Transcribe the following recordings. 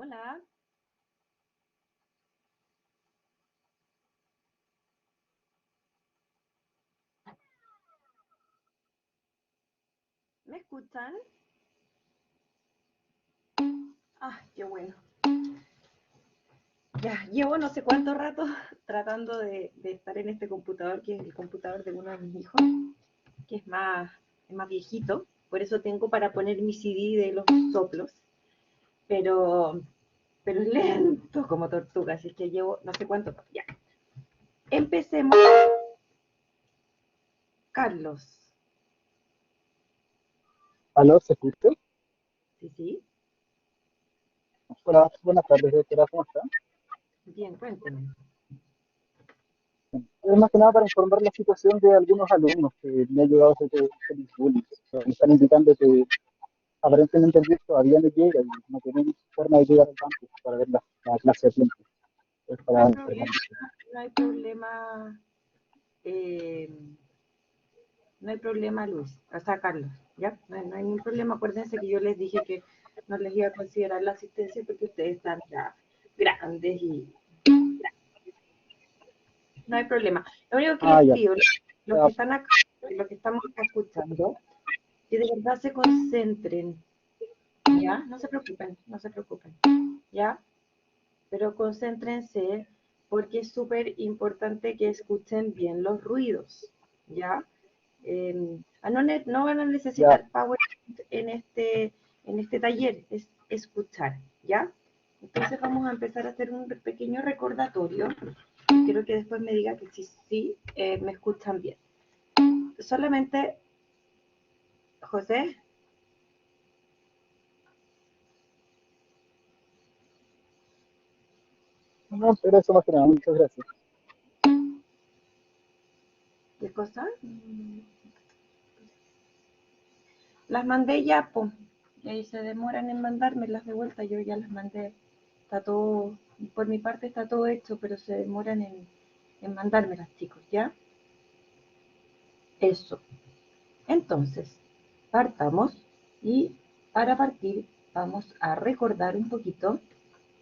Hola, ¿me escuchan? Ah, qué bueno. Ya, llevo no sé cuánto rato tratando de estar en este computador, que es el computador de uno de mis hijos, que es más viejito. Por eso tengo para poner mi CD de los soplos, pero, pero es lento como tortuga, así es que llevo no sé cuánto. Ya, empecemos. Carlos. ¿Aló, se escucha? Sí, sí. Hola, buenas tardes, doctora, ¿cómo está? Bien, cuénteme. Es más que nada para informar la situación de algunos alumnos que me ha llegado a hacer bullying. Me están indicando que aparentemente el bus todavía no llega y no tienen forma de llegar al campus para ver la clase a tiempo. Es No hay para informar. problema, no hay problema. eh, No hay problema, Luis, a sacarlos, ¿ya? No hay ningún problema. Acuérdense que yo les dije que no les iba a considerar la asistencia porque ustedes están ya grandes y no hay problema. Lo único que Ah, les ya. pido, los Ya, que están acá, los que estamos acá escuchando, que de verdad se concentren, ¿ya? No se preocupen, no se preocupen, ¿ya? Pero concéntrense porque es súper importante que escuchen bien los ruidos, ¿ya? No van a ya, necesitar PowerPoint en este taller, es escuchar, ¿ya? Entonces vamos a empezar a hacer un pequeño recordatorio. Quiero que después me diga que sí, me escuchan bien. Solamente, José, no, pero eso más que nada, muchas gracias. ¿qué cosa? Las mandé ya, pues. Y ahí se demoran en mandármelas de vuelta, yo ya las mandé. Está todo, por mi parte está todo hecho, pero se demoran en mandármelas, chicos, ¿ya? Eso. Entonces, partamos y para partir vamos a recordar un poquito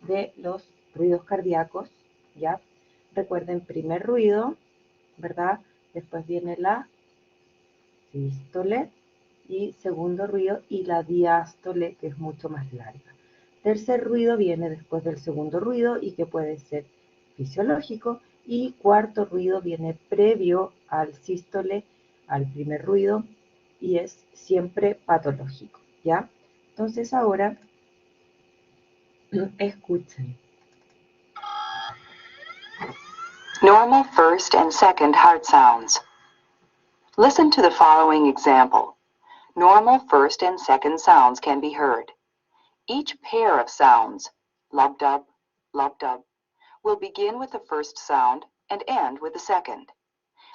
de los ruidos cardíacos, ¿ya? Recuerden, primer ruido, ¿verdad? Después viene la sístole y segundo ruido y la diástole, que es mucho más larga. Tercer ruido viene después del segundo ruido y que puede ser fisiológico. Y cuarto ruido viene previo al sístole, al primer ruido, y es siempre patológico, ¿ya? Entonces ahora escuchen. Normal first and second heart sounds. Listen to the following example. Normal first and second sounds can be heard. Each pair of sounds, lub-dub, lub-dub, will begin with the first sound and end with the second.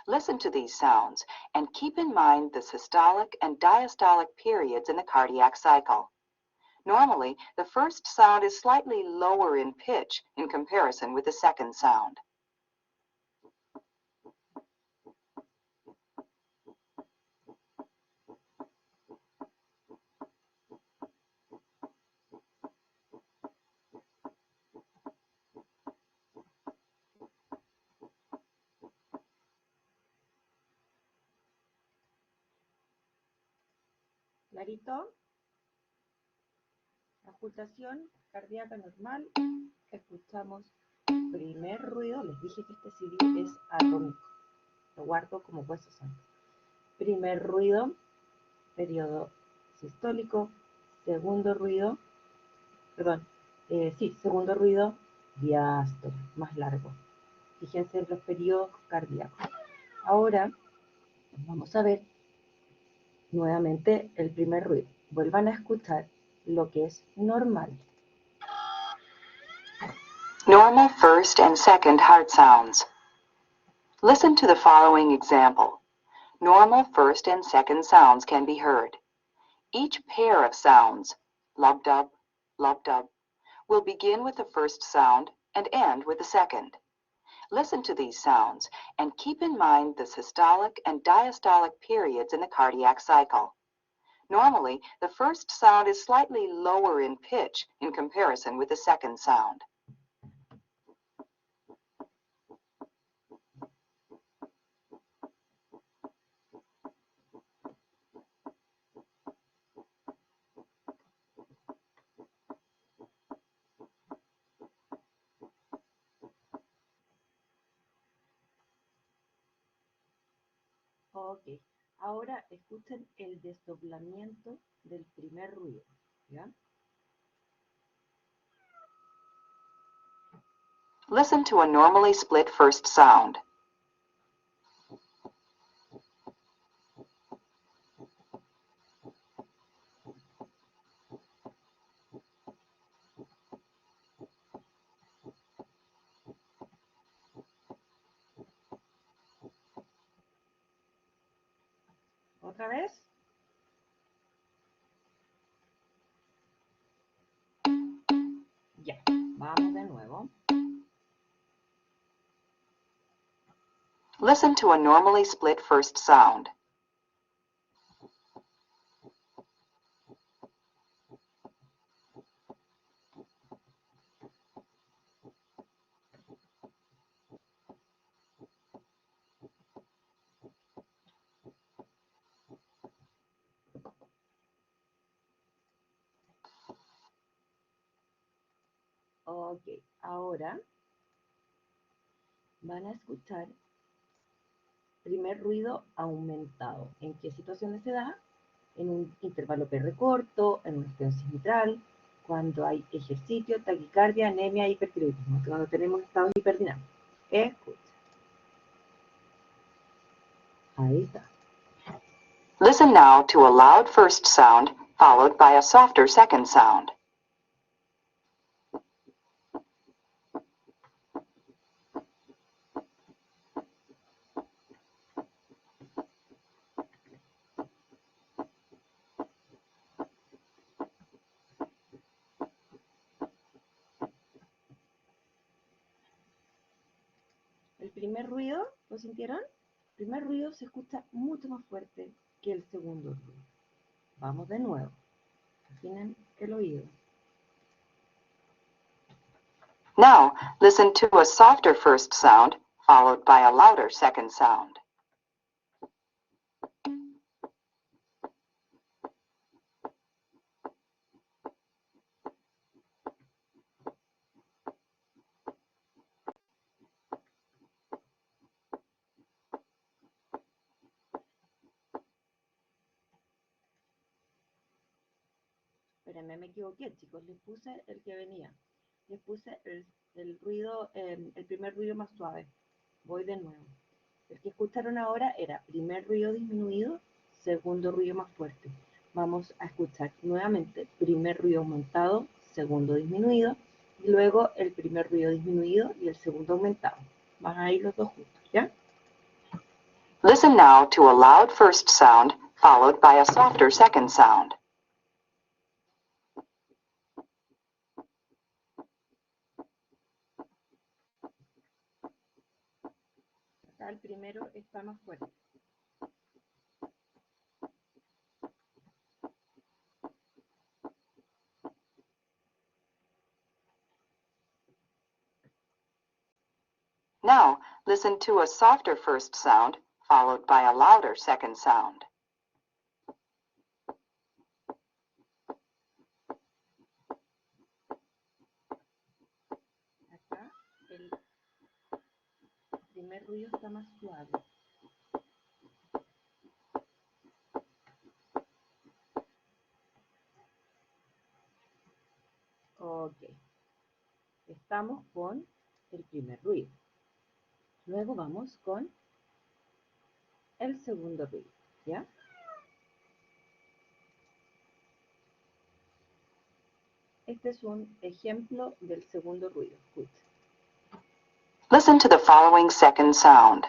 Listen to these sounds and keep in mind the systolic and diastolic periods in the cardiac cycle. Normally, the first sound is slightly lower in pitch in comparison with the second sound. Clarito, auscultación cardíaca normal. Escuchamos primer ruido. Les dije que este CD es atómico. Lo guardo como hueso santo. Primer ruido, periodo sistólico. Segundo ruido, perdón, sí, segundo ruido, diástole, más largo. Fíjense en los periodos cardíacos. Ahora vamos a ver nuevamente el primer ruido. Vuelvan a escuchar lo que es normal. Normal first and second heart sounds. Listen to the following example. Normal first and second sounds can be heard. Each pair of sounds, lub-dub, lub-dub, will begin with the first sound and end with the second. Listen to these sounds and keep in mind the systolic and diastolic periods in the cardiac cycle. Normally, the first sound is slightly lower in pitch in comparison with the second sound. Ok, ahora escuchen el desdoblamiento del primer ruido, ¿ya? Listen to a normally split first sound. ¿Otra vez? Ya, vamos de nuevo. Listen to a normally split first sound. Ok, ahora van a escuchar primer ruido aumentado. ¿En qué situaciones se da? En un intervalo PR corto, en una estenosis mitral, cuando hay ejercicio, taquicardia, anemia, hipertiroidismo, cuando tenemos estados hiperdinámicos. Escucha. Ahí está. Listen now to a loud first sound followed by a softer second sound. El primer ruido, ¿lo sintieron? El primer ruido se escucha mucho más fuerte que el segundo ruido. Vamos de nuevo. Afinen el oído. Now, listen to a softer first sound followed by a louder second sound. Espérenme, me equivoqué, chicos. Les puse el que venía. Les puse el ruido, el primer ruido más suave. Voy de nuevo. El que escucharon ahora era primer ruido disminuido, segundo ruido más fuerte. Vamos a escuchar nuevamente primer ruido aumentado, segundo disminuido, y luego el primer ruido disminuido y el segundo aumentado. Van a ir los dos juntos, ¿ya? Listen now to a loud first sound followed by a softer second sound. Acá el primero está más fuerte. Now, listen to a softer first sound followed by a louder second sound. Acá el primer ruido está más suave. Ok. Estamos con el primer ruido. Luego vamos con el segundo ruido, ¿ya? Este es un ejemplo del segundo ruido. Escucha. Listen to the following second sound.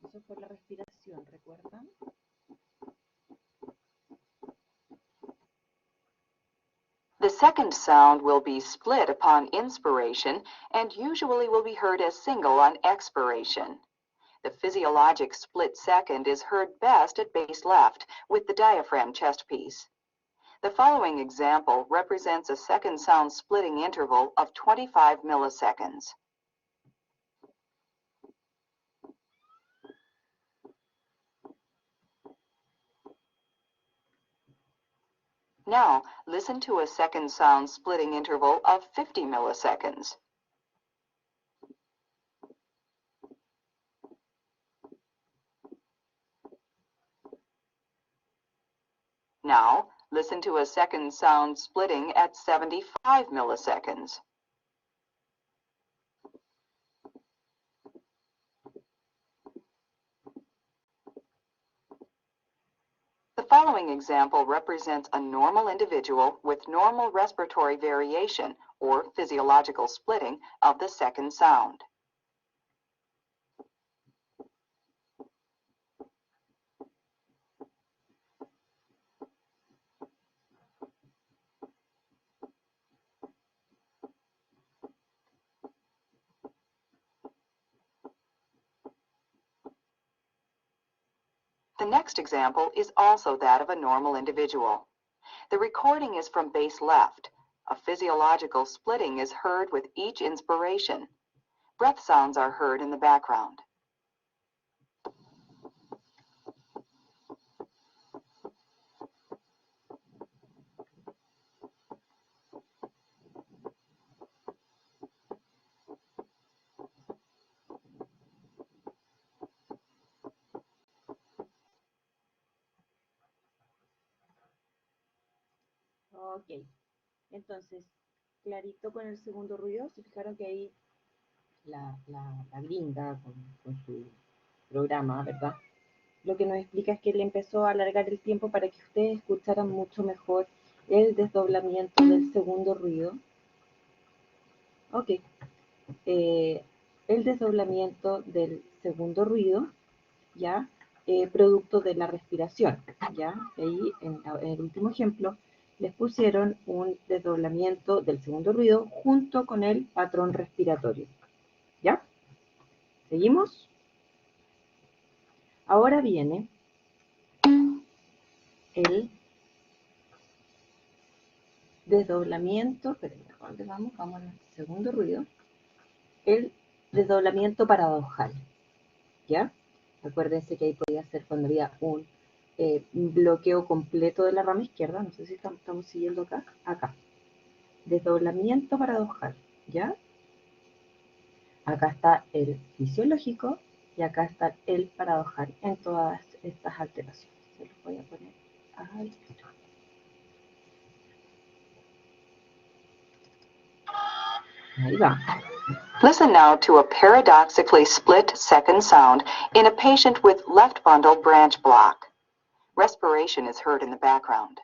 Eso fue la respiración, ¿recuerdan? The second sound will be split upon inspiration and usually will be heard as single on expiration. The physiologic split second is heard best at base left with the diaphragm chest piece. The following example represents a second sound splitting interval of 25 milliseconds. Now, listen to a second sound splitting interval of 50 milliseconds. Now, listen to a second sound splitting at 75 milliseconds. The following example represents a normal individual with normal respiratory variation or physiological splitting of the second sound. The next example is also that of a normal individual. The recording is from base left. A physiological splitting is heard with each inspiration. Breath sounds are heard in the background. Ok, entonces, clarito con el segundo ruido. Se fijaron que ahí la gringa con su programa, ¿verdad? Lo que nos explica es que él empezó a alargar el tiempo para que ustedes escucharan mucho mejor el desdoblamiento del segundo ruido. Ok, el desdoblamiento del segundo ruido, ¿ya? Producto de la respiración, ¿ya? Ahí, en el último ejemplo, les pusieron un desdoblamiento del segundo ruido junto con el patrón respiratorio, ¿ya? ¿Seguimos? Ahora viene el desdoblamiento, espérenme, ¿a dónde vamos? Vamos al segundo ruido. El desdoblamiento paradojal, ¿ya? Acuérdense que ahí podía ser cuando había un bloqueo completo de la rama izquierda. No sé si estamos siguiendo acá. Acá. Desdoblamiento paradojal, ¿ya? Acá está el fisiológico y acá está el paradojal en todas estas alteraciones. Se los voy a poner al tiro. Ahí va. Listen now to a paradoxically split second sound in a patient with left bundle branch block. Respiration is heard in the background.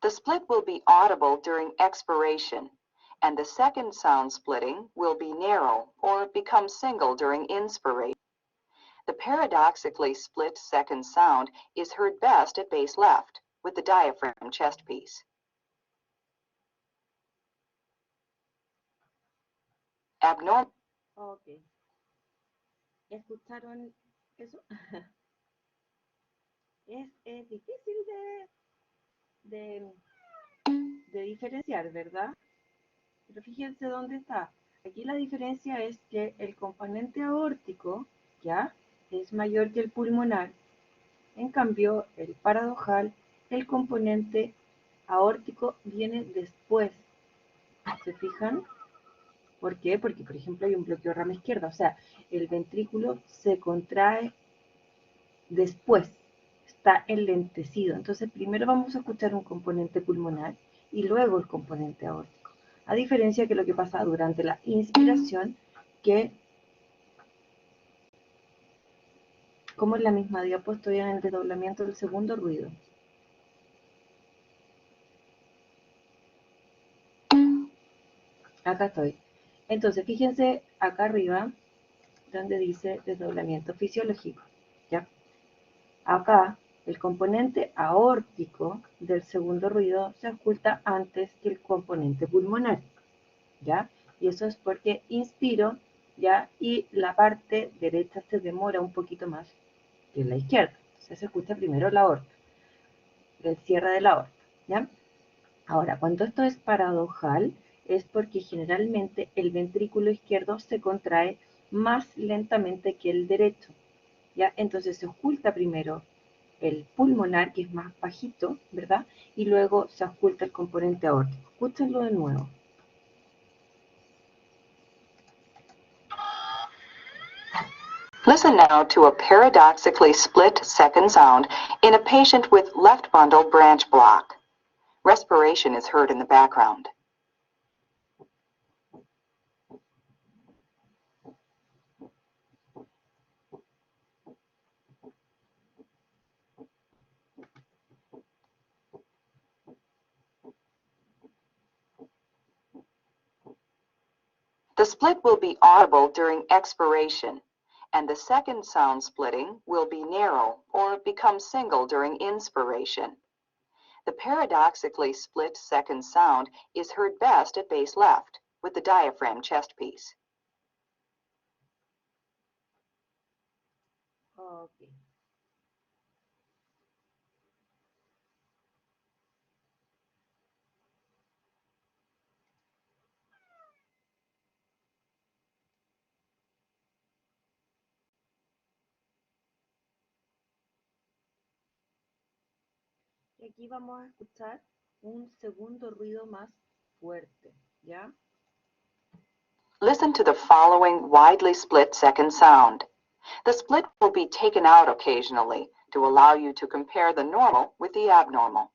The split will be audible during expiration, and the second sound splitting will be narrow or become single during inspiration. The paradoxically split second sound is heard best at base left with the diaphragm chest piece. Abnormal. Ok. ¿Escucharon eso? Es difícil de diferenciar, ¿verdad? Pero fíjense dónde está. Aquí la diferencia es que el componente aórtico, ¿ya? Es mayor que el pulmonar. En cambio, el paradojal, el componente aórtico viene después. ¿Se fijan? ¿Por qué? Porque, por ejemplo, hay un bloqueo rama izquierda. O sea, el ventrículo se contrae después. Está enlentecido. Entonces, primero vamos a escuchar un componente pulmonar y luego el componente aórtico. A diferencia que lo que pasa durante la inspiración, que como en la misma diapositiva estoy en el desdoblamiento del segundo ruido. Acá estoy. Entonces, fíjense acá arriba, donde dice desdoblamiento fisiológico, ¿ya? Acá, el componente aórtico del segundo ruido se oculta antes que el componente pulmonar, ¿ya? Y eso es porque inspiro, ¿ya? Y la parte derecha se demora un poquito más que la izquierda. Entonces se escucha primero la aorta, el cierre de la aorta, ¿ya? Ahora, cuando esto es paradojal, es porque generalmente el ventrículo izquierdo se contrae más lentamente que el derecho, ¿ya? Entonces se oculta primero el pulmonar, que es más bajito, ¿verdad? Y luego se oculta el componente aórtico. Escúchenlo de nuevo. Listen now to a paradoxically split second sound in a patient with left bundle branch block. Respiration is heard in the background. The split will be audible during expiration, and the second sound splitting will be narrow or become single during inspiration. The paradoxically split second sound is heard best at base left, with the diaphragm chest piece. Ok. Y aquí vamos a escuchar un segundo ruido más fuerte, ¿ya? Listen to the following widely split second sound. The split will be taken out occasionally to allow you to compare the normal with the abnormal.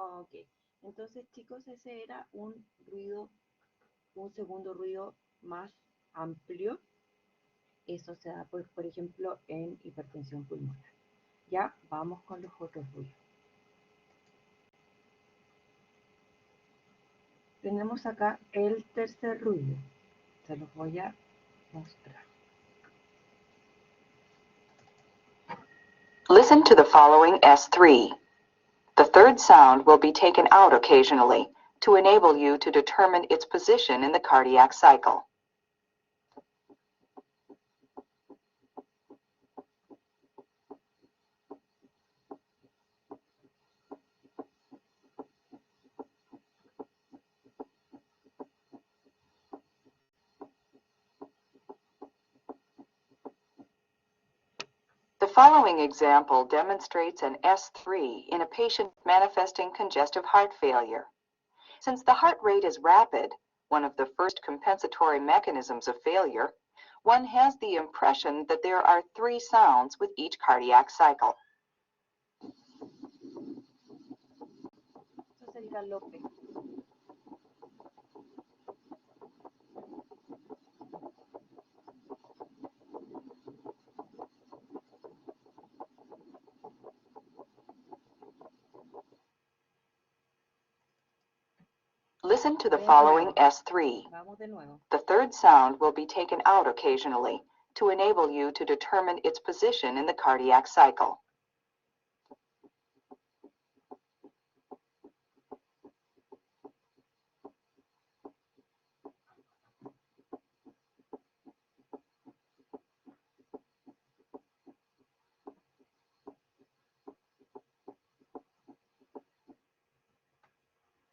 Ok. Entonces, chicos, ese era un ruido, un segundo ruido más amplio. Eso se da, por ejemplo, en hipertensión pulmonar. Ya vamos con los otros ruidos. Tenemos acá el tercer ruido. Se los voy a mostrar. Listen to the following S3. The third sound will be taken out occasionally to enable you to determine its position in the cardiac cycle. The following example demonstrates an S3 in a patient manifesting congestive heart failure. Since the heart rate is rapid, one of the first compensatory mechanisms of failure, one has the impression that there are 3 sounds with each cardiac cycle. Eso es el galope. Listen to the Bien, following bravo. S3. Vamos de nuevo. The third sound will be taken out occasionally to enable you to determine its position in the cardiac cycle.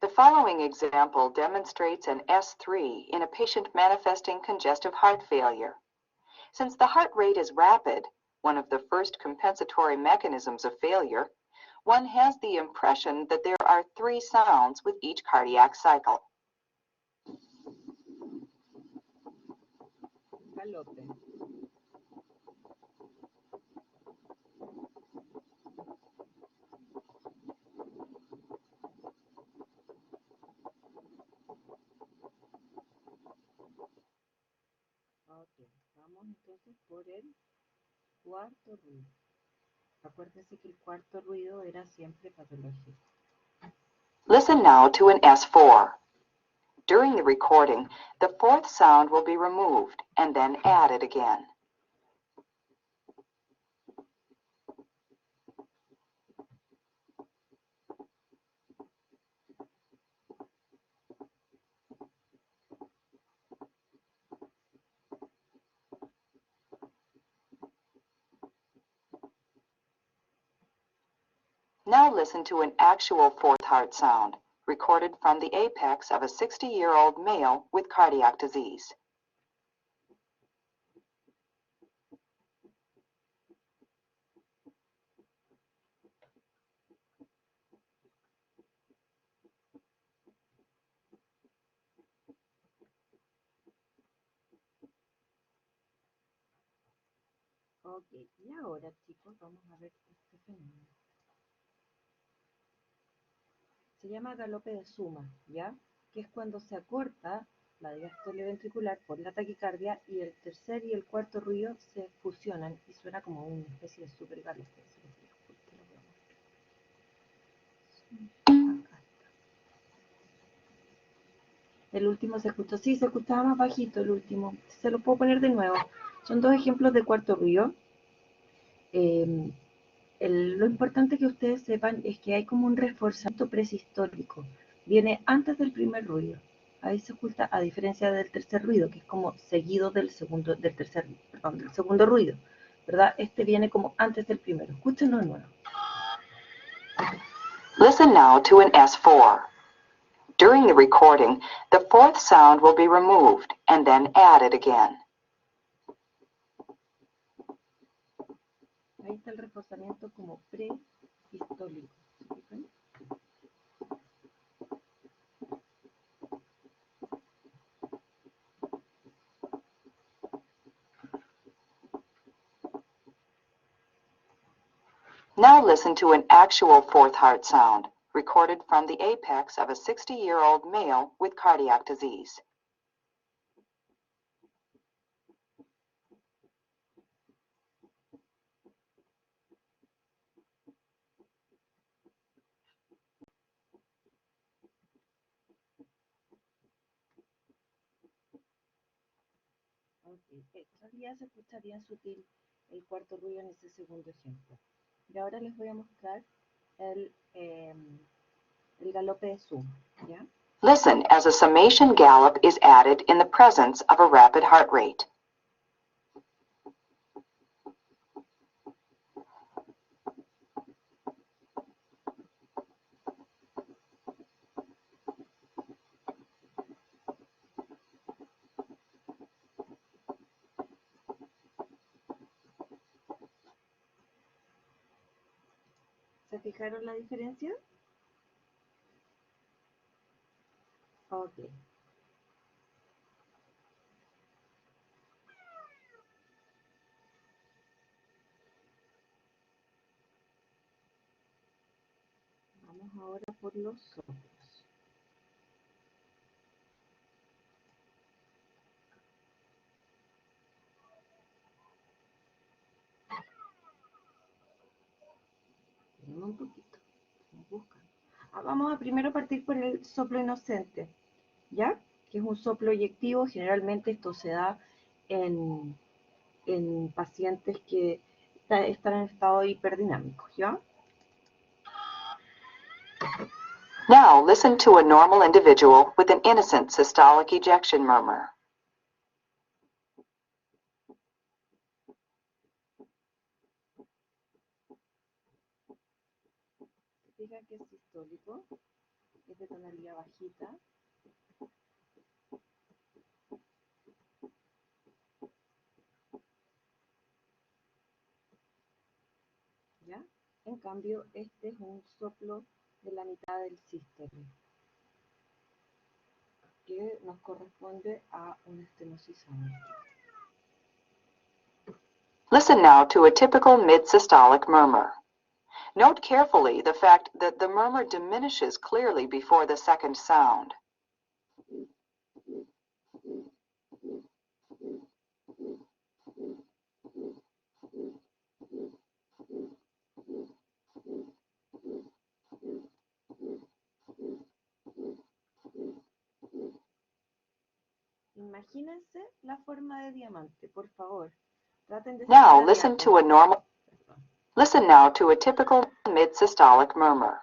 The following example demonstrates an S3 in a patient manifesting congestive heart failure. Since the heart rate is rapid, one of the first compensatory mechanisms of failure, one has the impression that there are 3 sounds with each cardiac cycle. Galope. Vamos entonces por el cuarto ruido. Acuérdense que el cuarto ruido era siempre patológico. Listen now to an S4. During the recording, the fourth sound will be removed and then added again. Now listen to an actual fourth heart sound, recorded from the apex of a 60-year-old male with cardiac disease. Ok, y ahora chicos vamos a ver este fenómeno. Se llama galope de suma, ¿ya? Que es cuando se acorta la diástole ventricular por la taquicardia y el tercer y el cuarto ruido se fusionan y suena como una especie de super galope. El último se escuchó, sí, se escuchaba más bajito el último. Se lo puedo poner de nuevo. Son dos ejemplos de cuarto ruido. Lo importante que ustedes sepan es que hay como un reforzamiento presistólico. Viene antes del primer ruido. Ahí se oculta, a diferencia del tercer ruido, que es como seguido del segundo ruido, ¿verdad? Este viene como antes del primero. Escúchenlo de nuevo. Listen now to an S4. During the recording, the fourth sound will be removed and then added again. Ahí está el reforzamiento como prehistólico. ¿Sí? Now listen to an actual fourth heart sound, recorded from the apex of a 60-year-old male with cardiac disease. Okay. Todavía se escucha bien sutil el cuarto ruido en ese segundo ejemplo. Y ahora les voy a mostrar el galope de suma, ¿ya? Listen as a summation gallop is added in the presence of a rapid heart rate. ¿Se fijaron la diferencia? Ok. Vamos ahora por los soplos. Un poquito. Vamos a primero partir por el soplo inocente, ¿ya? Que es un soplo eyectivo. Generalmente esto se da en pacientes que están en estado hiperdinámico, ¿ya? Now listen to a normal individual with an innocent systolic ejection murmur. Fijan que es sistólico, es de tonalidad bajita. ¿Ya? En cambio, este es un soplo de la mitad del sístole, que nos corresponde a un estenosizador. Listen now to a typical mid-systolic murmur. Note carefully the fact that the murmur diminishes clearly before the second sound. Imagínense la forma de diamante, por favor. Traten de Now ser listen cardíacos. to a normal. Listen now to a typical mid-systolic murmur.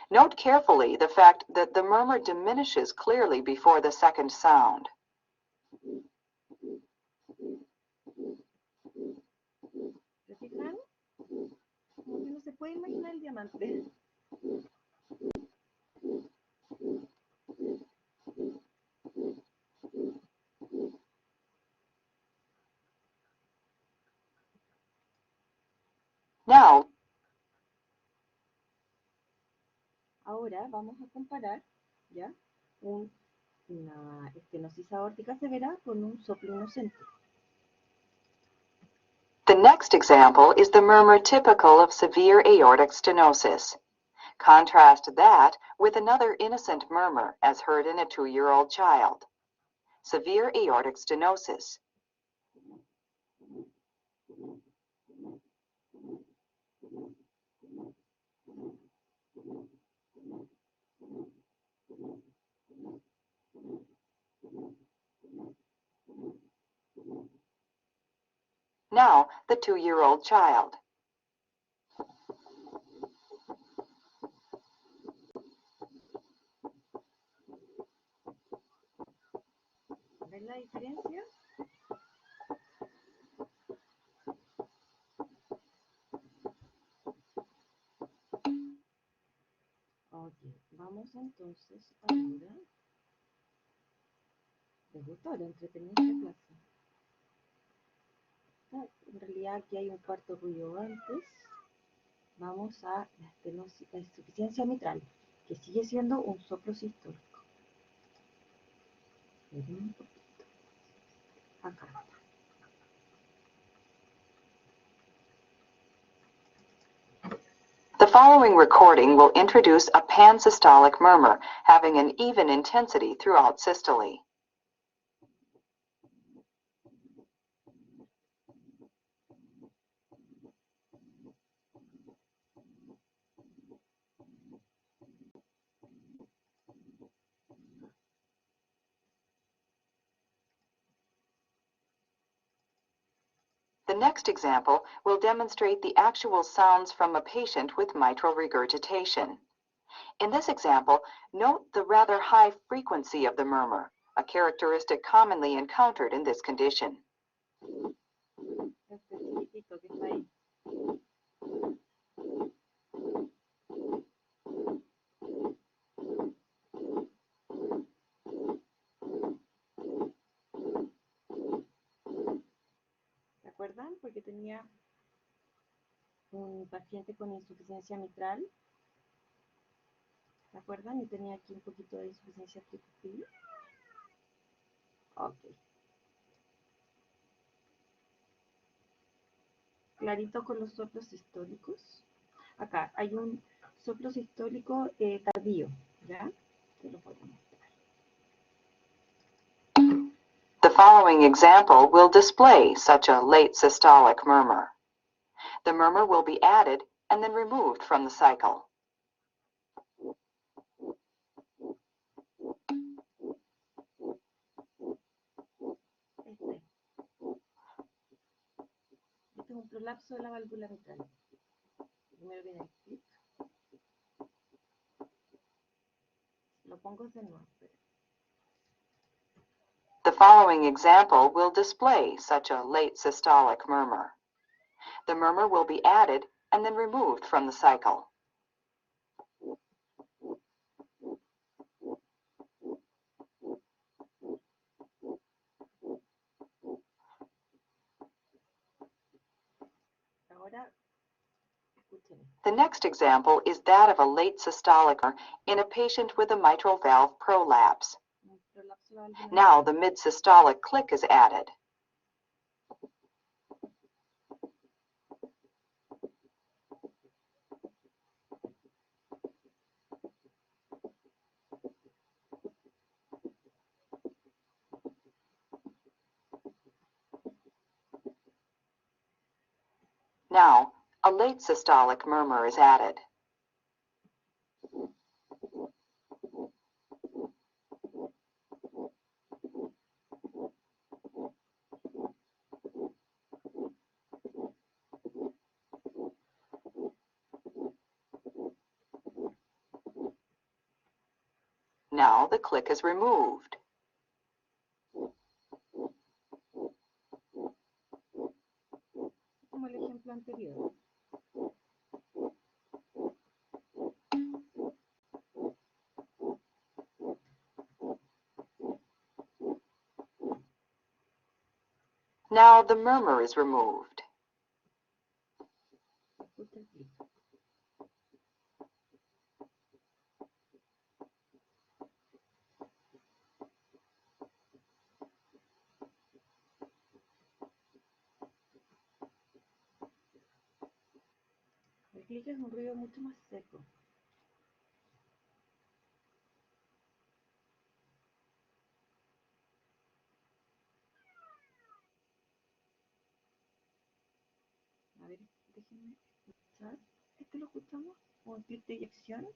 Note carefully the fact that the murmur diminishes clearly before the second sound. ¿Se fijan? Como que no se puede imaginar el diamante. Now, Ahora vamos a comparar, ¿ya? Una estenosis aórtica severa con un soplo inocente. the next example is the murmur typical of severe aortic stenosis. Contrast that with another innocent murmur as heard in a 2-year-old child. Severe aortic stenosis. Now, the 2-year-old child. ¿Ven la diferencia? Ok, vamos entonces ahora. ¿Les gustó? ¿Le entretenida esta clase? En realidad aquí hay un cuarto ruido antes. Vamos a la insuficiencia mitral, que sigue siendo un soplo sistólico. Miren un poquito. Acá. The following recording will introduce a pansystolic murmur having an even intensity throughout systole. The next example will demonstrate the actual sounds from a patient with mitral regurgitation. In this example, note the rather high frequency of the murmur, a characteristic commonly encountered in this condition. Este chiquitito que está ahí. ¿Se acuerdan? Porque tenía un paciente con insuficiencia mitral. ¿Se acuerdan? Y tenía aquí un poquito de insuficiencia tricuspide. Ok. Clarito con los soplos sistólicos. Acá hay un soplo sistólico tardío, ¿ya? Se lo voy a mostrar. The following example will display such a late systolic murmur. The murmur will be added and then removed from the cycle. Este es un prolapso de la válvula mitral. Primero viene el clip. Lo pongo de nuevo. The following example will display such a late systolic murmur. The murmur will be added and then removed from the cycle. Ahora, escuchen. The next example is that of a late systolic murmur in a patient with a mitral valve prolapse. Un prolapso de la válvula Now mitral. the mid-systolic click is added. Now, a late systolic murmur is added. Now the click is removed. Como el ejemplo anterior. Now the murmur is removed. Escucha el clic. El clic es un ruido mucho más seco. A ver, déjenme escuchar. ¿Este lo escuchamos? O el clic de eyección,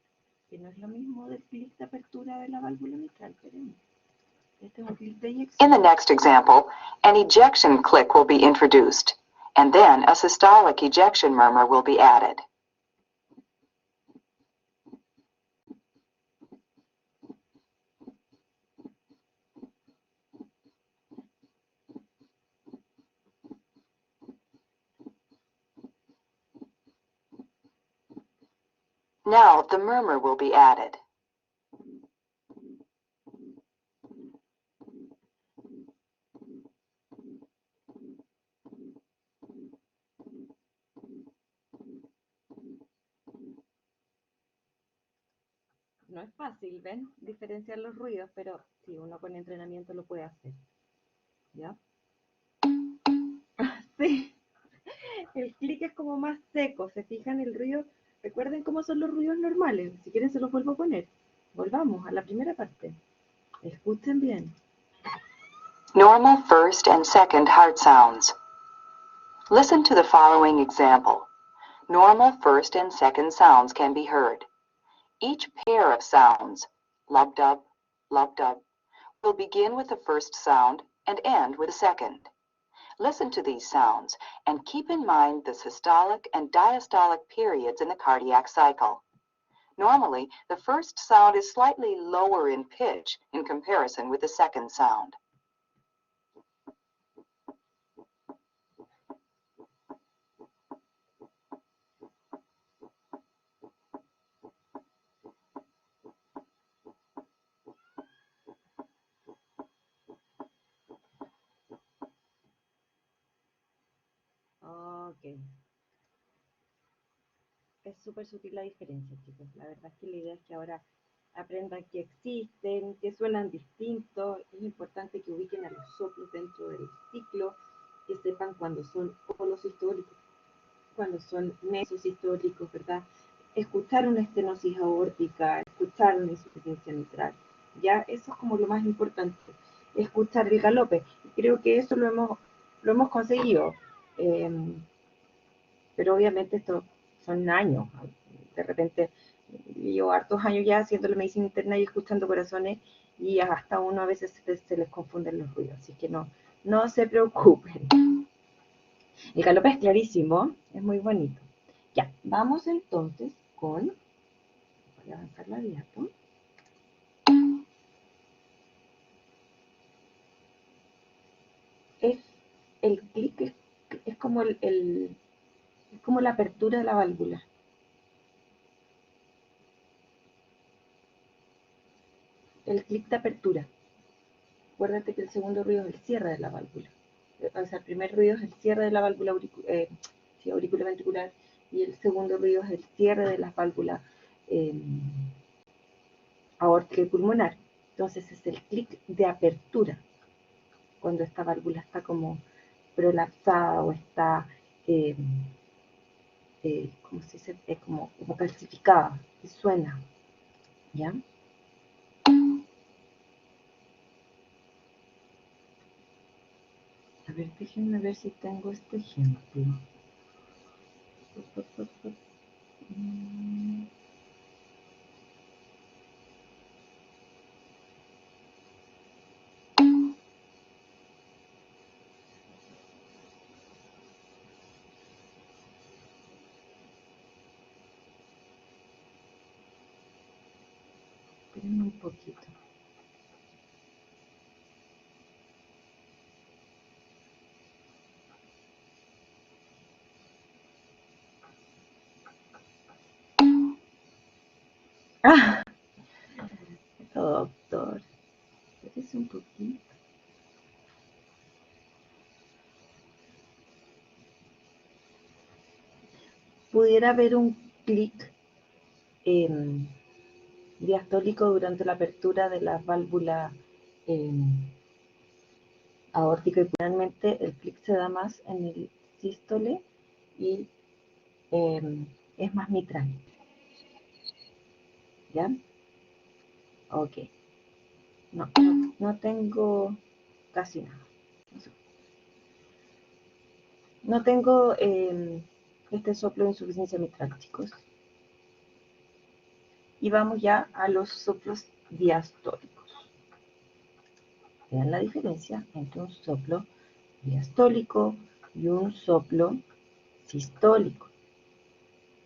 que no es lo mismo del clic de apertura de la válvula mitral. Esperemos. Este es un clic de eyección. In the next example, an ejection click will be introduced, and then a systolic ejection murmur will be added. Now the murmur will be added. No es fácil, ¿ven? Diferenciar los ruidos, pero sí, uno con entrenamiento lo puede hacer. ¿Ya? Sí, el clic es como más seco, ¿se fijan el ruido? Recuerden cómo son los ruidos normales, si quieren se los vuelvo a poner. Volvamos a la primera parte. Escuchen bien. Normal first and second heart sounds. Listen to the following example. Normal first and second sounds can be heard. Each pair of sounds, lub-dub, will begin with the first sound and end with the second. Listen to these sounds and keep in mind the systolic and diastolic periods in the cardiac cycle. Normally, the first sound is slightly lower in pitch in comparison with the second sound. Ok. Es súper sutil la diferencia, chicos. La verdad es que la idea es que ahora aprendan que existen, que suenan distintos. Es importante que ubiquen a los soplos dentro del ciclo, que sepan cuándo son polos históricos, cuándo son mesos históricos, ¿verdad? Escuchar una estenosis aórtica, escuchar una insuficiencia mitral. Ya, eso es como lo más importante. Escuchar el galope. Creo que eso lo hemos conseguido. Pero obviamente esto son años. De repente, yo hartos años ya haciendo la medicina interna y escuchando corazones y hasta uno a veces se les confunden los ruidos, así que no se preocupen. El galope es clarísimo, es muy bonito. Ya, vamos entonces con, voy a avanzar la diapo. El clic es como es como la apertura de la válvula. El clic de apertura. Acuérdate que el segundo ruido es el cierre de la válvula. O sea, el primer ruido es el cierre de la válvula auriculoventricular y el segundo ruido es el cierre de las válvulas aórtica y pulmonar. Entonces es el clic de apertura cuando esta válvula está como prolapsada o está, ¿cómo se dice? Como calcificada y suena, ¿ya? A ver, déjenme ver si tengo este ejemplo. Esperen un poquito. ¡Ah! Doctor, espérese un poquito. Pudiera haber un clic diastólico durante la apertura de la válvula aórtica, y finalmente el clic se da más en el sístole y es más mitral. ¿Ya? Ok. No tengo casi nada. No tengo este soplo de insuficiencia mitral, chicos. Y vamos ya a los soplos diastólicos. Vean la diferencia entre un soplo diastólico y un soplo sistólico.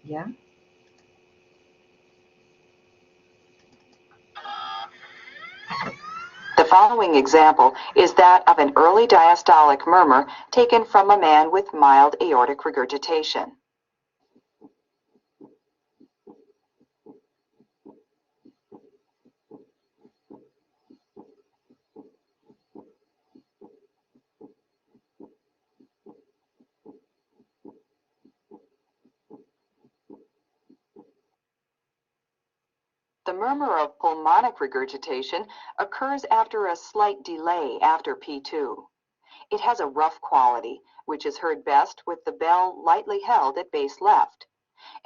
¿Ya? The following example is that of an early diastolic murmur taken from a man with mild aortic regurgitation. The murmur of pulmonic regurgitation occurs after a slight delay after P2. It has a rough quality, which is heard best with the bell lightly held at base left,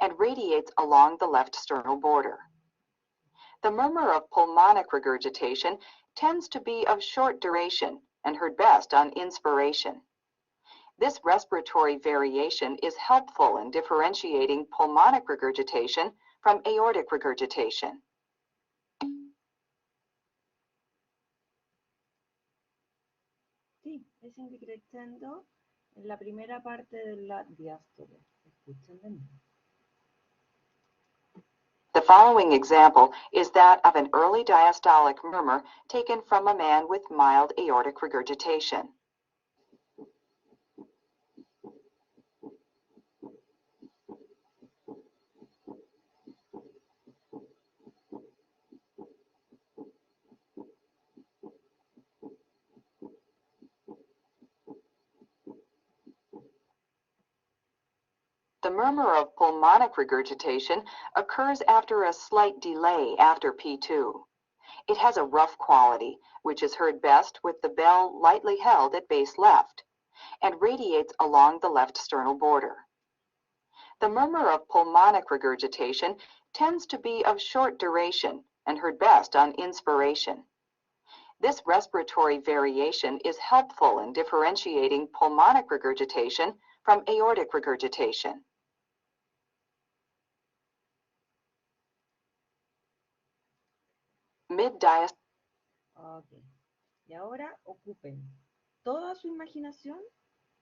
and radiates along the left sternal border. The murmur of pulmonic regurgitation tends to be of short duration and heard best on inspiration. This respiratory variation is helpful in differentiating pulmonic regurgitation from aortic regurgitation. Sí, es increciendo en la primera parte de la diástole. Escuchen de nuevo. The following example is that of an early diastolic murmur taken from a man with mild aortic regurgitation. The murmur of pulmonic regurgitation occurs after a slight delay after P2. It has a rough quality, which is heard best with the bell lightly held at base left, and radiates along the left sternal border. The murmur of pulmonic regurgitation tends to be of short duration and heard best on inspiration. This respiratory variation is helpful in differentiating pulmonic regurgitation from aortic regurgitation. Mid-diastolic. Ok. Y ahora ocupen toda su imaginación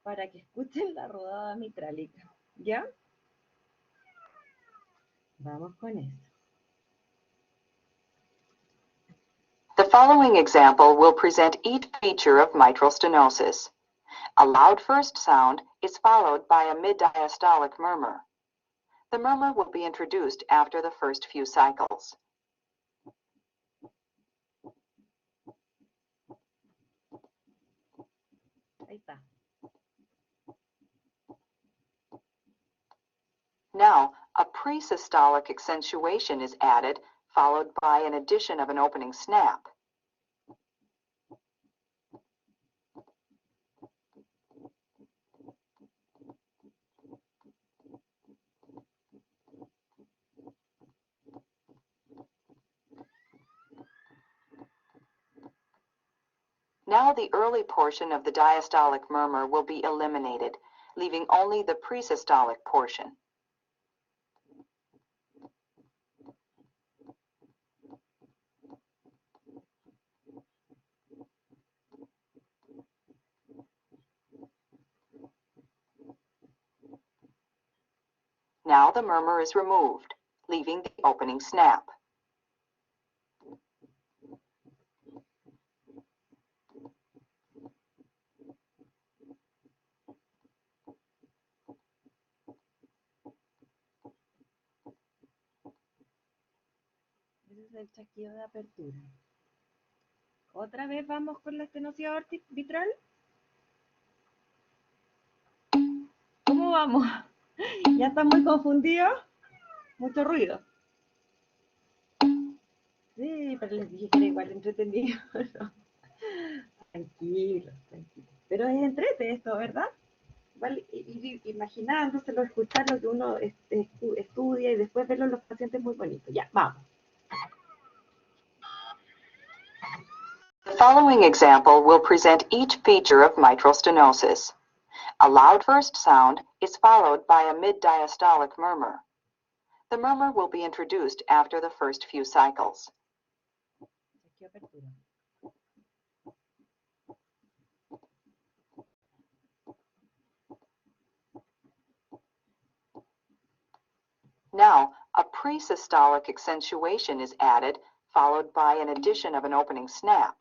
para que escuchen la rodada mitrálica. ¿Ya? Vamos con eso. The following example will present each feature of mitral stenosis. A loud first sound is followed by a mid-diastolic murmur. The murmur will be introduced after the first few cycles. Ahí está. Now, a pre-systolic accentuation is added, followed by an addition of an opening snap. Now the early portion of the diastolic murmur will be eliminated, leaving only the pre-systolic portion. Now the murmur is removed, leaving the opening snap. es el chasquido de apertura. Otra vez vamos con la estenosis vitral. ¿Cómo vamos? ¿Ya están muy confundidos? Mucho ruido. Sí, pero les dije que era igual entretenido. ¿No? Tranquilo, tranquilo. Pero es entrete esto, ¿verdad? Igual ir imaginándoselo, escuchar lo que uno estudia y después verlo en los pacientes muy bonito. Ya, vamos. The following example will present each feature of mitral stenosis. A loud first sound is followed by a mid-diastolic murmur. The murmur will be introduced after the first few cycles. Now, a pre-systolic accentuation is added, followed by an addition of an opening snap.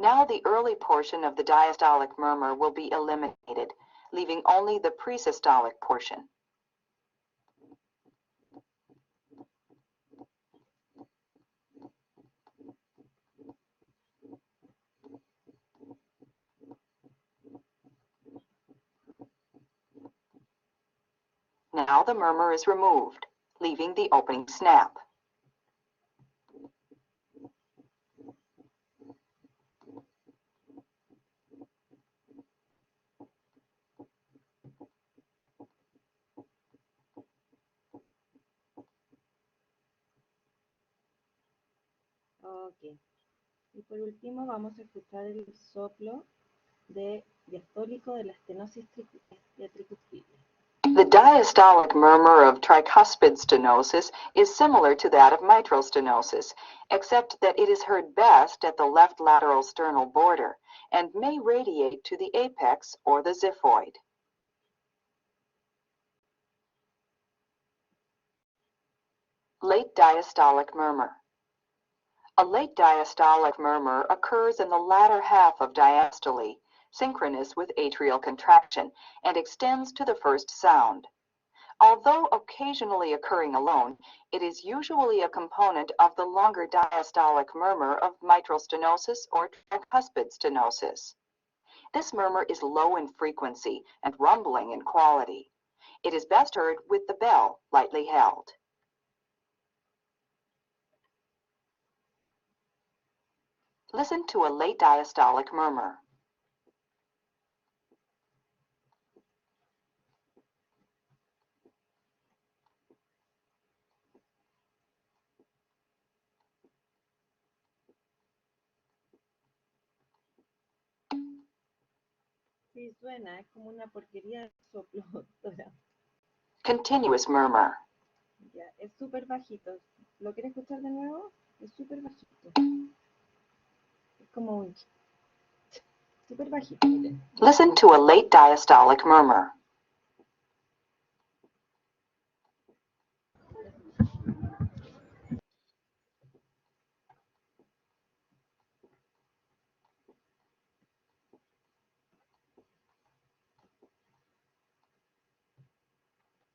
Now the early portion of the diastolic murmur will be eliminated, leaving only the pre-systolic portion. Now the murmur is removed, leaving the opening snap. Ok. Y por último vamos a escuchar el soplo diastólico de la estenosis tricuspide. The diastolic murmur of tricuspid stenosis is similar to that of mitral stenosis, except that it is heard best at the left lateral sternal border and may radiate to the apex or the xiphoid. Late diastolic murmur. A late diastolic murmur occurs in the latter half of diastole, synchronous with atrial contraction, and extends to the first sound. Although occasionally occurring alone, it is usually a component of the longer diastolic murmur of mitral stenosis or tricuspid stenosis. This murmur is low in frequency and rumbling in quality. It is best heard with the bell lightly held. Listen to a late diastolic murmur. Sí, suena, es como una porquería de soplo, doctora. Continuous murmur. Ya, es súper bajito. ¿Lo quiere escuchar de nuevo? Es súper bajito. Es como un súper bajito, miren. Listen to a late diastolic murmur.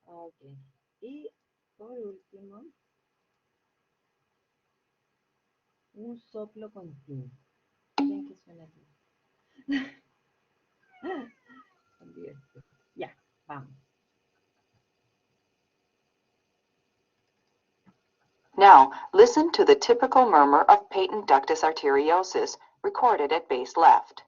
Ok. Y por último, un soplo continuo. Miren que suena así. Ya, vamos. Now, listen to the typical murmur of patent ductus arteriosus, recorded at base left.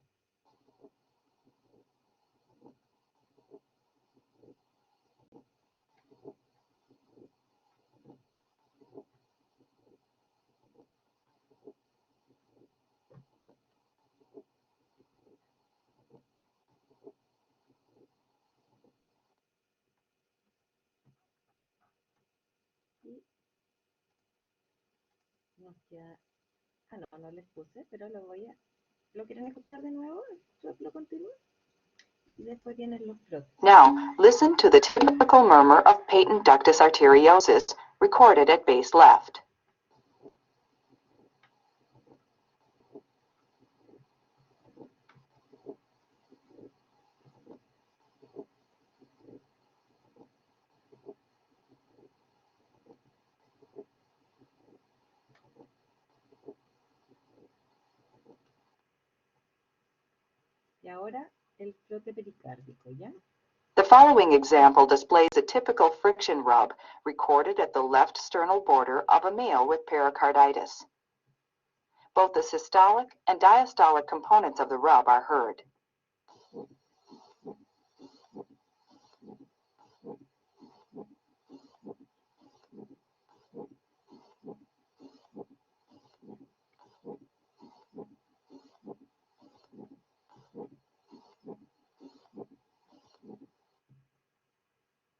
Y nos queda... Ah, no, no les puse, pero lo voy a... ¿Lo quieren escuchar de nuevo? ¿El soplo continuo? Y después vienen los próximos. Now, listen to the typical murmur of patent ductus arteriosus, recorded at base left. Y ahora el frote pericárdico, ¿ya? The following example displays a typical friction rub recorded at the left sternal border of a male with pericarditis. Both the systolic and diastolic components of the rub are heard.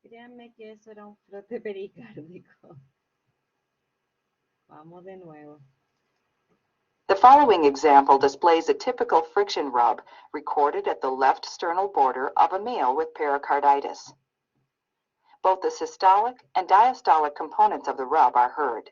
Créanme que eso era un frote pericárdico. Vamos de nuevo. The following example displays a typical friction rub recorded at the left sternal border of a male with pericarditis. Both the systolic and diastolic components of the rub are heard.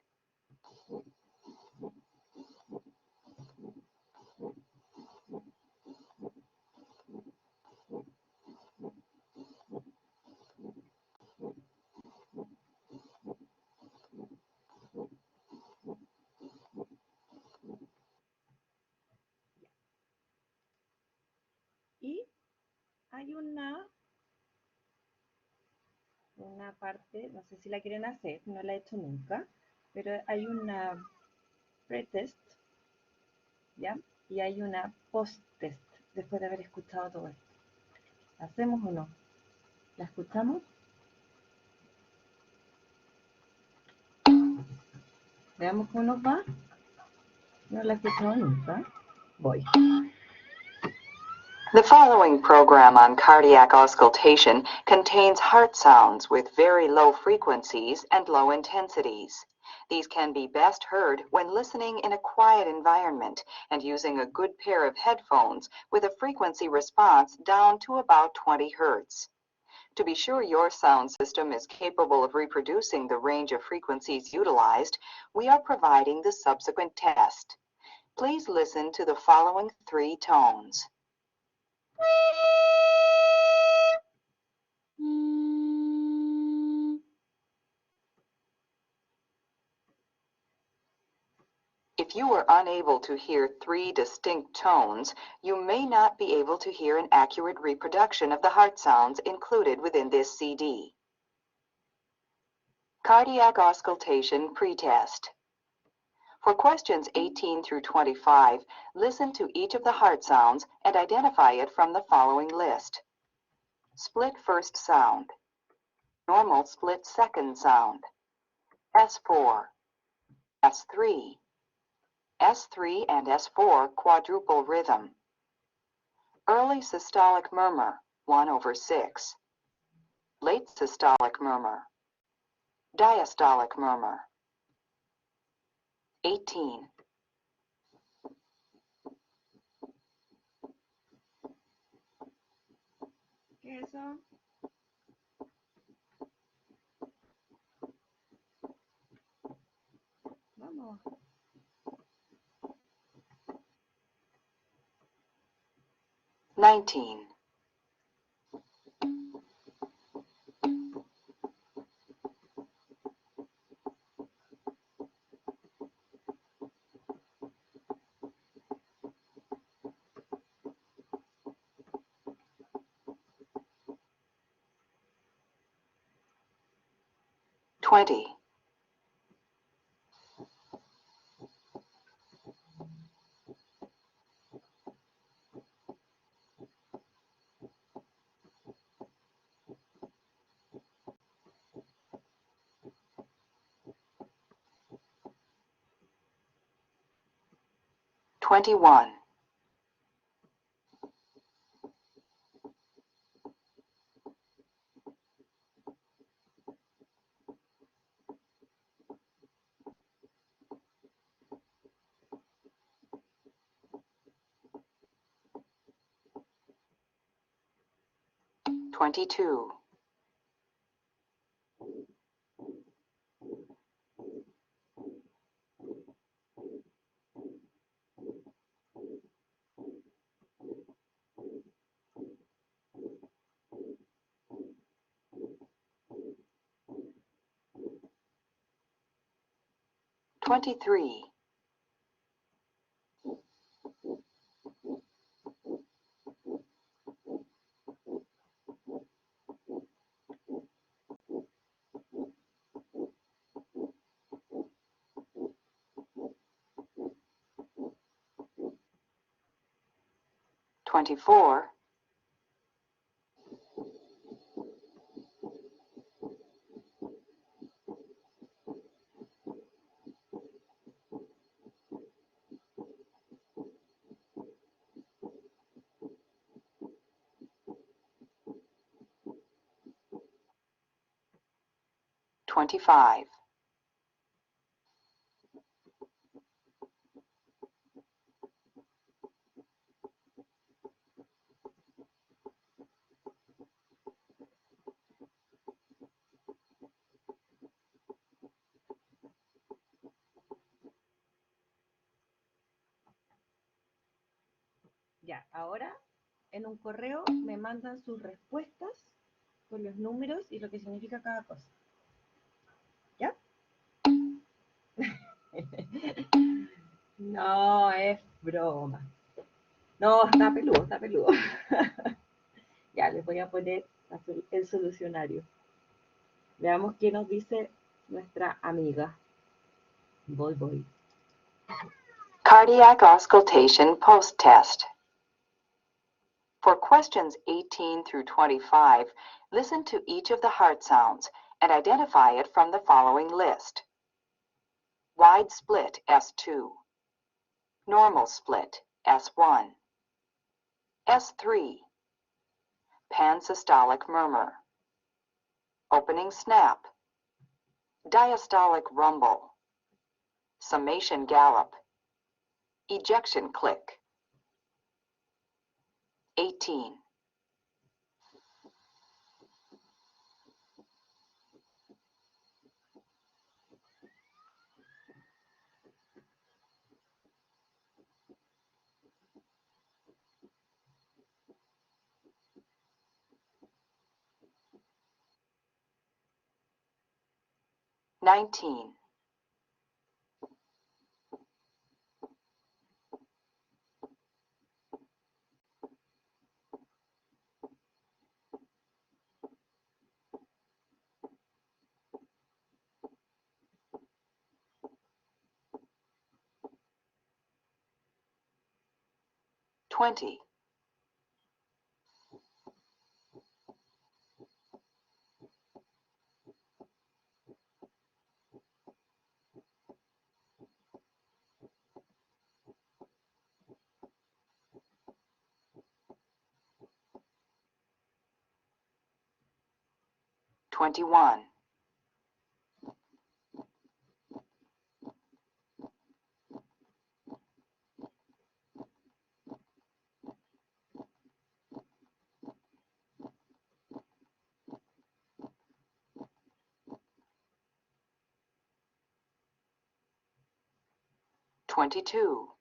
Y hay una parte, no sé si la quieren hacer, no la he hecho nunca, pero hay una pre-test, ¿ya? Y hay una post-test, después de haber escuchado todo esto. ¿La hacemos o no? ¿La escuchamos? Veamos cómo nos va. No la he escuchado nunca. Voy. The following program on cardiac auscultation contains heart sounds with very low frequencies and low intensities. These can be best heard when listening in a quiet environment and using a good pair of headphones with a frequency response down to about 20 Hz. To be sure your sound system is capable of reproducing the range of frequencies utilized, we are providing the subsequent test. Please listen to the following 3 tones. If you were unable to hear 3 distinct tones, you may not be able to hear an accurate reproduction of the heart sounds included within this CD. Cardiac auscultation pretest. For questions 18 through 25, listen to each of the heart sounds and identify it from the following list. Split first sound. Normal split second sound. S4. S3. S3 and S4 quadruple rhythm. Early systolic murmur, 1/6. Late systolic murmur. Diastolic murmur. 18. ¿Qué es eso? Vamos. Nineteen. 20. 21. 22. 23, 24, 25, Ya, ahora en un correo me mandan sus respuestas con los números y lo que significa cada cosa. ¿Ya? No, es broma. No, está peludo, está peludo. Ya, les voy a poner el solucionario. Veamos qué nos dice nuestra amiga. Voy. cardiac auscultation post-test. For questions 18 through 25, listen to each of the heart sounds and identify it from the following list. Wide split S2, normal split S1, S3, pansystolic murmur, opening snap, diastolic rumble, summation gallop, ejection click. 18, 19, 20, 21, 22,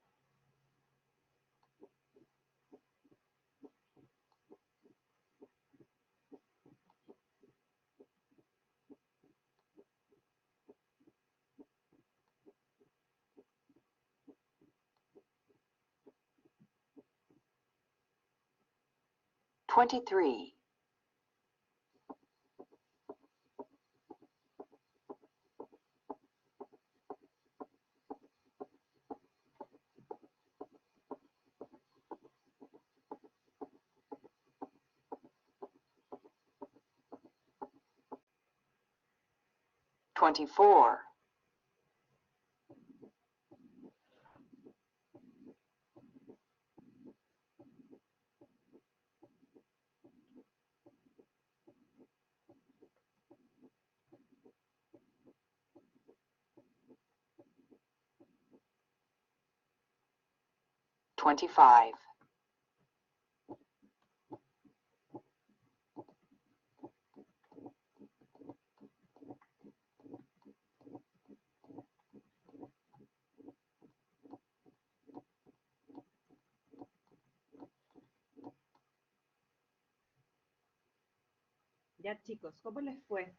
23, 24, 25, Ya, chicos, ¿cómo les fue?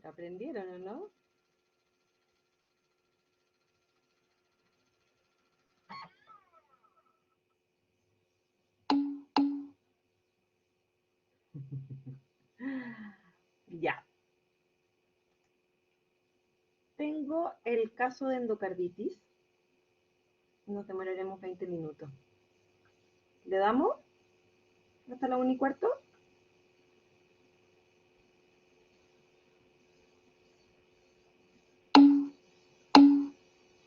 ¿Aprendieron o no? Ya. Tengo el caso de endocarditis. Nos demoraremos 20 minutos. ¿Le damos? ¿Hasta la 1:15?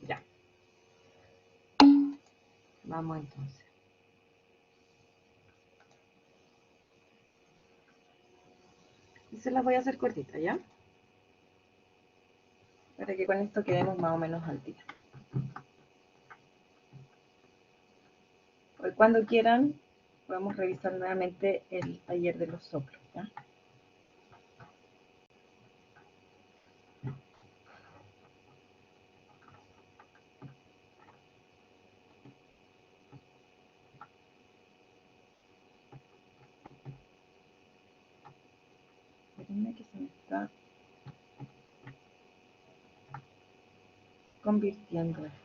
Ya. Vamos entonces. Y se las voy a hacer cortitas, ¿ya? Para que con esto quedemos más o menos al día. Hoy cuando quieran, podemos revisar nuevamente el taller de los soplos, ¿ya? Espérenme que se me está convirtiendo esto.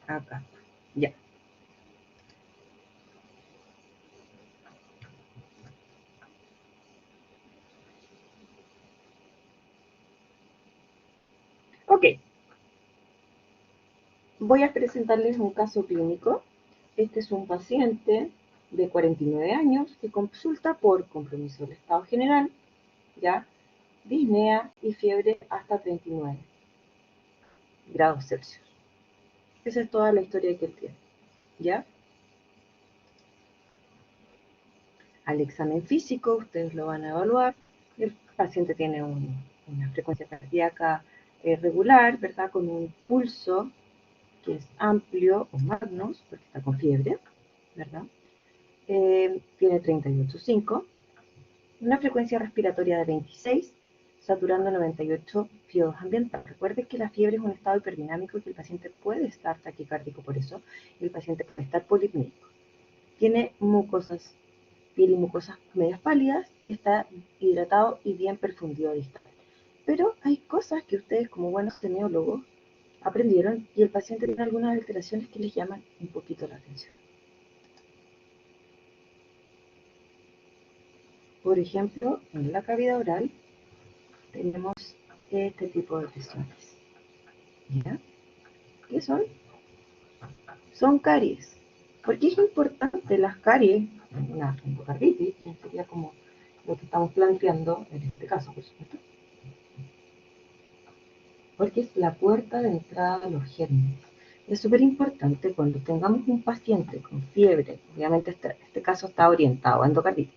Acá. Ya. Ok. Voy a presentarles un caso clínico. Este es un paciente de 49 años que consulta por compromiso del estado general, ¿ya? Disnea y fiebre hasta 39 grados Celsius. Esa es toda la historia que él tiene, ¿ya? Al examen físico, ustedes lo van a evaluar. El paciente tiene una frecuencia cardíaca regular, ¿verdad? Con un pulso que es amplio o magnus, porque está con fiebre, ¿verdad? Tiene 38,5, una frecuencia respiratoria de 26, saturando 98 fiodos ambientales. Recuerde que la fiebre es un estado hiperdinámico y que el paciente puede estar taquicárdico por eso, y el paciente puede estar polipnímico. Tiene mucosas, piel y mucosas medias pálidas, está hidratado y bien perfundido distal. Pero hay cosas que ustedes como buenos semiólogos aprendieron y el paciente tiene algunas alteraciones que les llaman un poquito la atención. Por ejemplo, en la cavidad oral tenemos este tipo de lesiones. ¿Ya? ¿Qué son? Son caries. ¿Por qué es importante las caries en una endocarditis? Que sería como lo que estamos planteando en este caso, por supuesto. Porque es la puerta de entrada a los gérmenes. Es súper importante cuando tengamos un paciente con fiebre, obviamente este caso está orientado a endocarditis,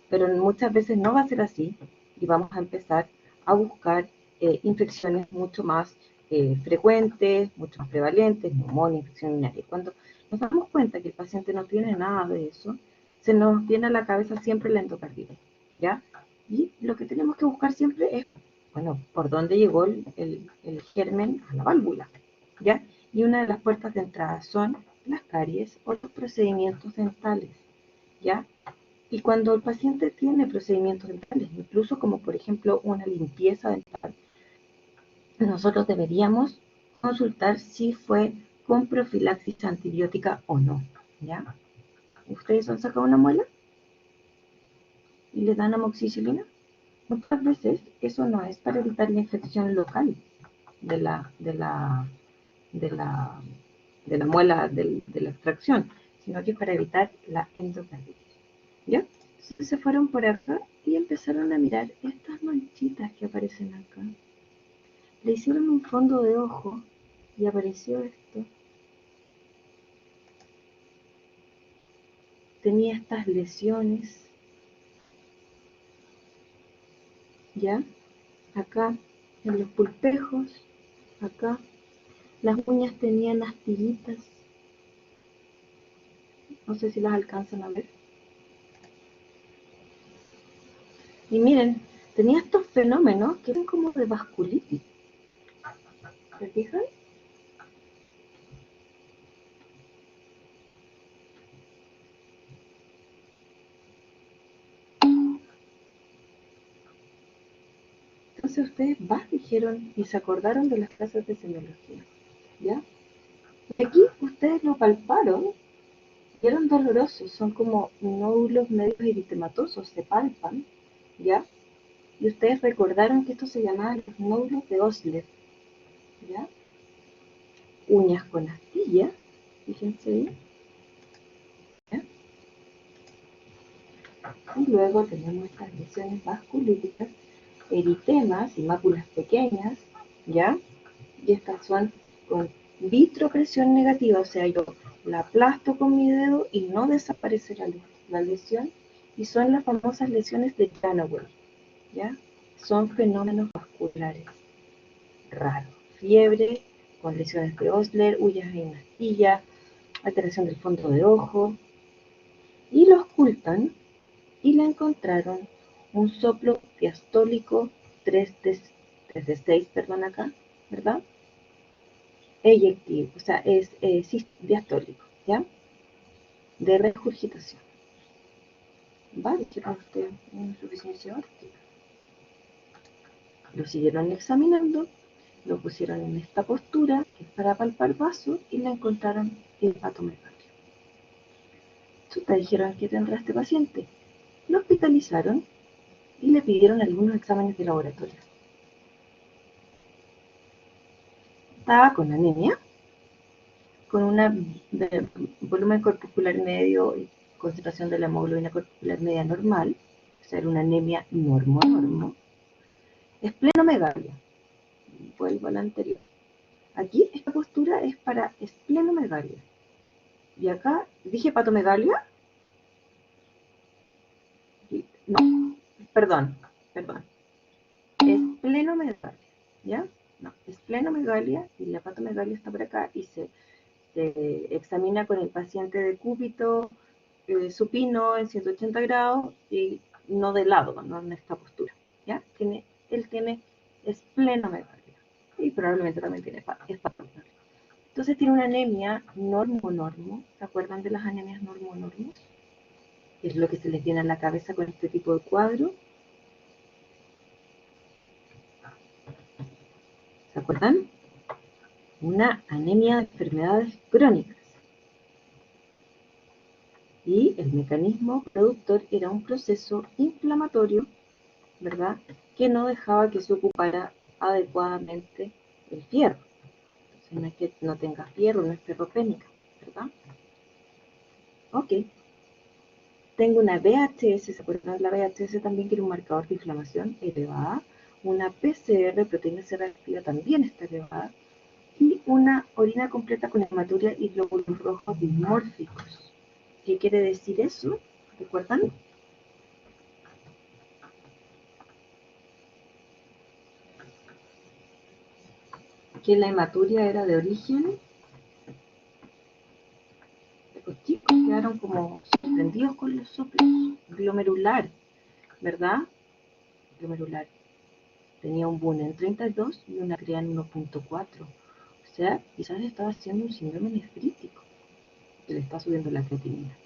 pero muchas veces no va a ser así y vamos a empezar a buscar infecciones mucho más frecuentes, mucho más prevalentes, neumonía, infección urinaria. Cuando nos damos cuenta que el paciente no tiene nada de eso, se nos viene a la cabeza siempre la endocarditis, ¿ya? Y lo que tenemos que buscar siempre es, bueno, por dónde llegó el germen a la válvula, ¿ya? Y una de las puertas de entrada son las caries o los procedimientos dentales, ¿ya? Y cuando el paciente tiene procedimientos dentales, incluso como por ejemplo una limpieza dental, nosotros deberíamos consultar si fue con profilaxis antibiótica o no, ¿ya? ¿Ustedes han sacado una muela y le dan amoxicilina? Muchas veces eso no es para evitar la infección local de de la, de la muela de la extracción, sino que es para evitar la endocarditis, ¿ya? Entonces se fueron por acá y empezaron a mirar estas manchitas que aparecen acá. Le hicieron un fondo de ojo y apareció esto. Tenía estas lesiones, ¿ya? Acá, en los pulpejos, acá. Las uñas tenían astillitas. No sé si las alcanzan a ver. Y miren, tenía estos fenómenos que eran como de vasculitis. ¿Se fijan? Entonces ustedes dijeron y se acordaron de las clases de semiología, ¿ya? Y aquí ustedes lo palparon y eran dolorosos, son como nódulos medios eritematosos, se palpan, ¿ya? Y ustedes recordaron que esto se llamaban los nódulos de Osler, ¿ya? Uñas con astilla, fíjense bien, ¿ya? Y luego tenemos estas lesiones vasculíticas, eritemas y máculas pequeñas, ¿ya? Y estas son con vitropresión negativa, o sea, yo la aplasto con mi dedo y no desaparece la lesión, y son las famosas lesiones de Janoway, ¿ya? Son fenómenos vasculares raros, fiebre, con lesiones de Osler, uñas en astilla, alteración del fondo de ojo, y lo ocultan y le encontraron un soplo diastólico 3D6, perdón acá, ¿verdad? Eyectivo, o sea, es diastólico, ¿ya? De regurgitación. Vale, que usted una insuficiencia órtica. Lo siguieron examinando, lo pusieron en esta postura, que es para palpar vaso, y le encontraron hepatomegalia. Entonces dijeron, ¿qué tendrá este paciente? Lo hospitalizaron y le pidieron algunos exámenes de laboratorio. Estaba con anemia, con un volumen corpuscular medio y concentración de la hemoglobina corpuscular media normal, o sea, era una anemia normo, esplenomegalia. Vuelvo a la anterior. Aquí esta postura es para esplenomegalia. Y acá, ¿dije hepatomegalia? No, perdón. Esplenomegalia, ¿ya? No, esplenomegalia y la hepatomegalia está por acá y se examina con el paciente de cúbito supino en 180 grados y no de lado, no en esta postura, ¿ya? Él tiene esplenomegalia y probablemente también tiene hepatomegalia. Entonces tiene una anemia normo, ¿se acuerdan de las anemias normo? Es lo que se les viene a la cabeza con este tipo de cuadro. ¿Se acuerdan? Una anemia de enfermedades crónicas. Y el mecanismo productor era un proceso inflamatorio, ¿verdad? Que no dejaba que se ocupara adecuadamente el fierro. Entonces no es que no tenga fierro, no es ferropénica, ¿verdad? Ok. Tengo una VHS, ¿se acuerdan? La VHS también que era un marcador de inflamación elevada. Una PCR, proteína C reactiva, también está elevada. Y una orina completa con hematuria y glóbulos rojos dimórficos. ¿Qué quiere decir eso? ¿Recuerdan? Que la hematuria era de origen. Los chicos quedaron como sorprendidos con los soplos. Glomerular, ¿verdad? Glomerular. Tenía un BUN en 32 y una CREA en 1.4. O sea, quizás estaba haciendo un síndrome nefrítico, que le está subiendo la creatinina.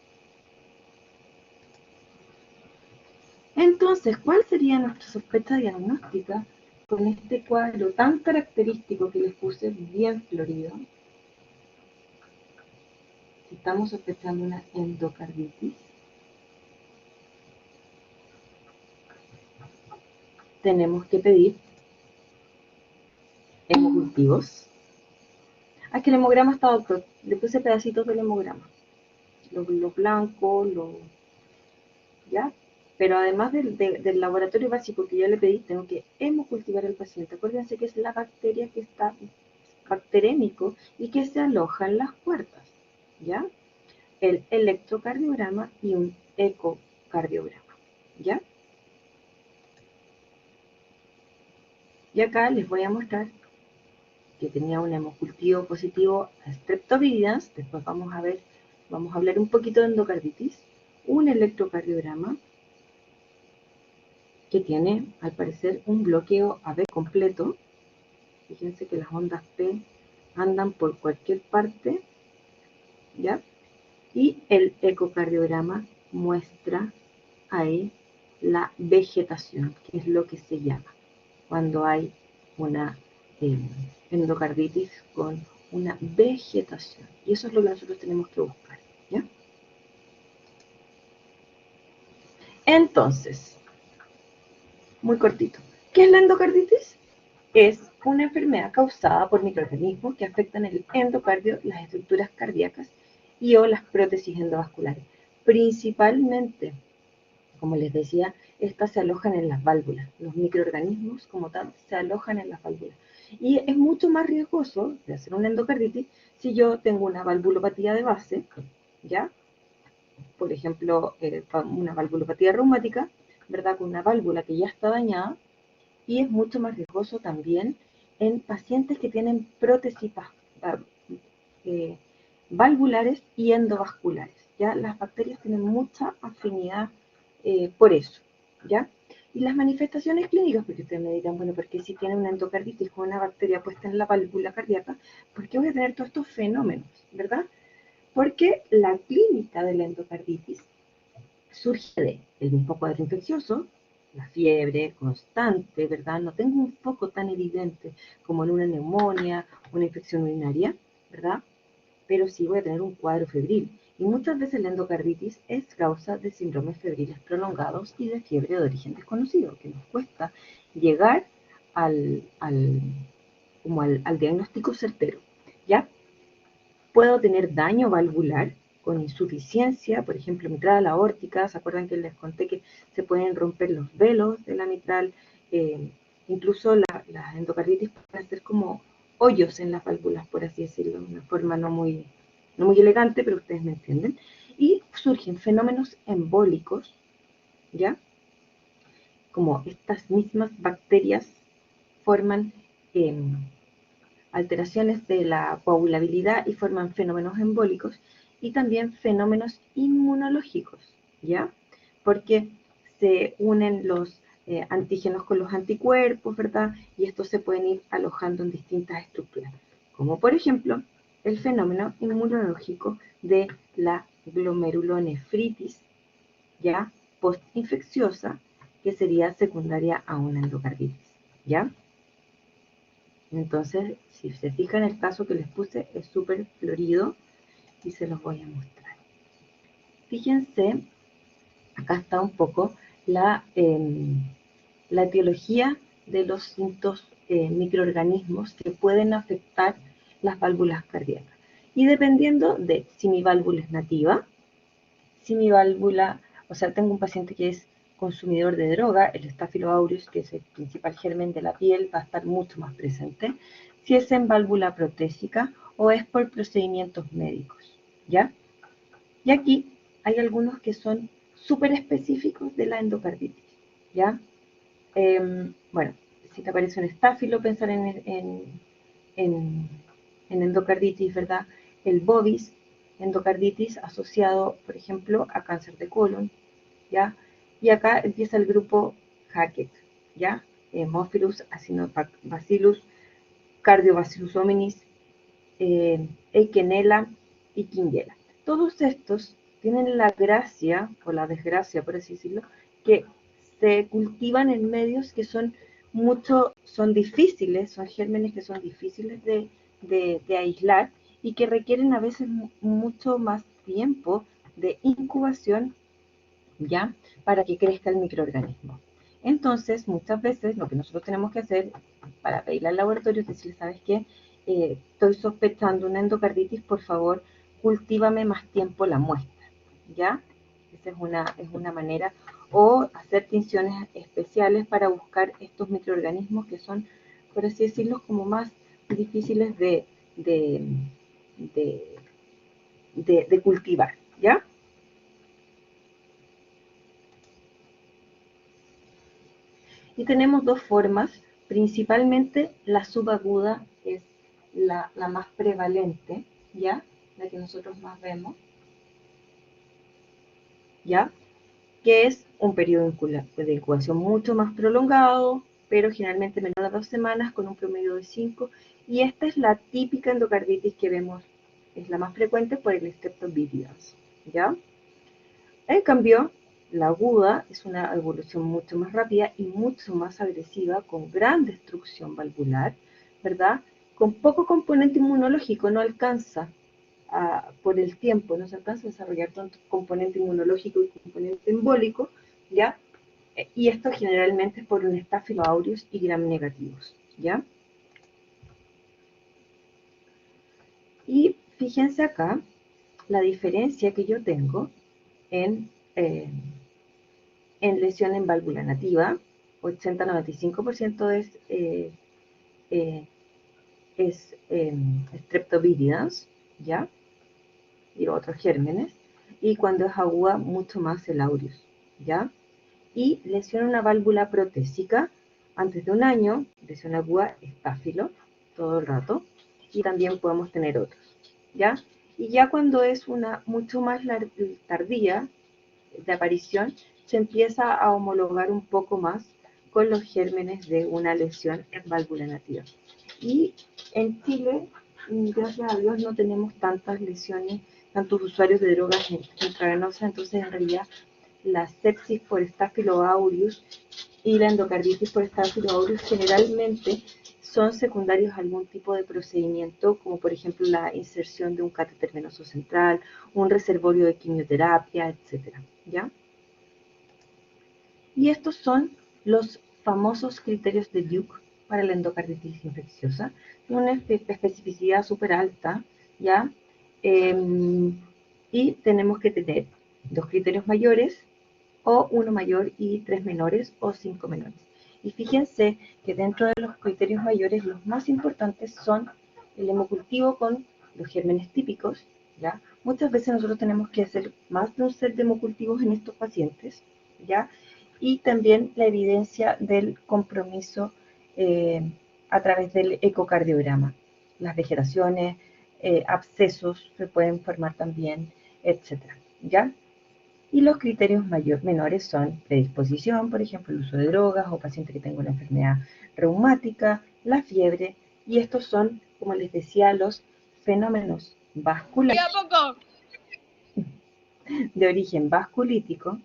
Entonces, ¿cuál sería nuestra sospecha diagnóstica con este cuadro tan característico que les puse bien florido? Si estamos sospechando una endocarditis, tenemos que pedir hemocultivos. Aquí el hemograma está, doctor. Le puse pedacitos del hemograma. Los blancos, ¿ya? Pero además del laboratorio básico que yo le pedí, tengo que hemocultivar al paciente. Acuérdense que es la bacteria que está bacterémico y que se aloja en las puertas, ¿ya? El electrocardiograma y un ecocardiograma, ¿ya? Y acá les voy a mostrar que tenía un hemocultivo positivo a streptoviridans. Después vamos a hablar un poquito de endocarditis. Un electrocardiograma que tiene, al parecer, un bloqueo AB completo. Fíjense que las ondas P andan por cualquier parte, ¿ya? Y el ecocardiograma muestra ahí la vegetación, que es lo que se llama cuando hay una endocarditis con una vegetación. Y eso es lo que nosotros tenemos que buscar, ¿ya? Entonces, muy cortito, ¿qué es la endocarditis? Es una enfermedad causada por microorganismos que afectan el endocardio, las estructuras cardíacas y o las prótesis endovasculares. Principalmente, como les decía, estas se alojan en las válvulas. Los microorganismos, como tal, se alojan en las válvulas. Y es mucho más riesgoso de hacer una endocarditis si yo tengo una valvulopatía de base, ¿ya? Por ejemplo, una valvulopatía reumática, ¿verdad? Con una válvula que ya está dañada, y es mucho más riesgoso también en pacientes que tienen prótesis valvulares y endovasculares, ¿ya? Las bacterias tienen mucha afinidad por eso, ¿ya? Y las manifestaciones clínicas, porque ustedes me dirán, bueno, porque si tiene una endocarditis con una bacteria puesta en la válvula cardíaca, ¿por qué voy a tener todos estos fenómenos, verdad? Porque la clínica de la endocarditis surge del mismo cuadro infeccioso, la fiebre constante, ¿verdad? No tengo un foco tan evidente como en una neumonía, una infección urinaria, ¿verdad? Pero sí voy a tener un cuadro febril. Y muchas veces la endocarditis es causa de síndromes febriles prolongados y de fiebre de origen desconocido, que nos cuesta llegar al diagnóstico certero, ¿ya? Puedo tener daño valvular con insuficiencia, por ejemplo, mitral aórtica. ¿Se acuerdan que les conté que se pueden romper los velos de la mitral? Incluso las endocarditis pueden ser como hoyos en las válvulas, por así decirlo, de una forma no muy elegante, pero ustedes me entienden. Y surgen fenómenos embólicos, ¿ya? Como estas mismas bacterias forman alteraciones de la coagulabilidad y forman fenómenos embólicos y también fenómenos inmunológicos, ¿ya? Porque se unen los antígenos con los anticuerpos, ¿verdad? Y estos se pueden ir alojando en distintas estructuras, como por ejemplo el fenómeno inmunológico de la glomerulonefritis, ¿ya? Postinfecciosa, que sería secundaria a una endocarditis, ¿ya? Entonces, si se fijan, el caso que les puse es súper florido y se los voy a mostrar. Fíjense, acá está un poco la etiología de los distintos microorganismos que pueden afectar las válvulas cardíacas. Y dependiendo de si mi válvula es nativa, si mi válvula, o sea, tengo un paciente que es consumidor de droga, el Staphylo aureus, que es el principal germen de la piel, va a estar mucho más presente, si es en válvula protésica o es por procedimientos médicos, ¿ya? Y aquí hay algunos que son súper específicos de la endocarditis, ¿ya? Bueno, si te aparece un estáfilo, pensar en endocarditis, ¿verdad? El bovis, endocarditis asociado, por ejemplo, a cáncer de colon, ¿ya? Y acá empieza el grupo Hackett, ¿ya? Hemophilus, Acinetobacillus, Cardiobacillus hominis, Eikenella y Quinguela. Todos estos tienen la gracia, o la desgracia, por así decirlo, que se cultivan en medios que son difíciles, son gérmenes que son difíciles de aislar y que requieren a veces mucho más tiempo de incubación, ¿ya? Para que crezca el microorganismo. Entonces, muchas veces lo que nosotros tenemos que hacer para pedirle al laboratorio es decirle, ¿sabes qué? Estoy sospechando una endocarditis, por favor, cultívame más tiempo la muestra, ¿ya? Esa es una manera. O hacer tinciones especiales para buscar estos microorganismos que son, por así decirlo, como más difíciles de cultivar, ¿ya? Y tenemos dos formas, principalmente la subaguda es la más prevalente, ¿ya? La que nosotros más vemos, ¿ya? que es un periodo de incubación mucho más prolongado, pero generalmente menor a 2 semanas, con un promedio de 5, y esta es la típica endocarditis que vemos, es la más frecuente por el Streptovirus, ¿ya? En cambio, la aguda es una evolución mucho más rápida y mucho más agresiva, con gran destrucción valvular, ¿verdad? Con poco componente inmunológico, no alcanza por el tiempo, no se alcanza a desarrollar tanto componente inmunológico y componente embólico, ¿ya? Y esto generalmente es por un Staphylo aureus y gram negativos, ¿ya? Y fíjense acá la diferencia que yo tengo en, eh, en lesión en válvula nativa. 80-95% es streptovíridas, ¿ya? Y otros gérmenes. Y cuando es aguda, mucho más el aureus, ¿ya? Y lesión en una válvula protésica, antes de un año, lesión aguda, estáfilo, todo el rato. Y también podemos tener otros, ¿ya? Y ya cuando es una mucho más tardía de aparición, se empieza a homologar un poco más con los gérmenes de una lesión en válvula nativa. Y en Chile, gracias a Dios, no tenemos tantas lesiones, tantos usuarios de drogas intravenosas, entonces en realidad la sepsis por Staphylo aureus y la endocarditis por Staphylo aureus generalmente son secundarios a algún tipo de procedimiento, como por ejemplo la inserción de un catéter venoso central, un reservorio de quimioterapia, etcétera, ¿ya? Y estos son los famosos criterios de Duke para la endocarditis infecciosa, una especificidad súper alta, ¿ya? Y tenemos que tener 2 criterios mayores, o 1 mayor y 3 menores, o 5 menores. Y fíjense que dentro de los criterios mayores, los más importantes son el hemocultivo con los gérmenes típicos, ¿ya? Muchas veces nosotros tenemos que hacer más de un set de hemocultivos en estos pacientes, ¿ya? Y también la evidencia del compromiso a través del ecocardiograma. Las vegetaciones, abscesos se pueden formar también, etcétera, ¿ya? Y los criterios menores son predisposición, por ejemplo, el uso de drogas o paciente que tenga una enfermedad reumática, la fiebre, y estos son, como les decía, los fenómenos vasculares de origen vasculítico,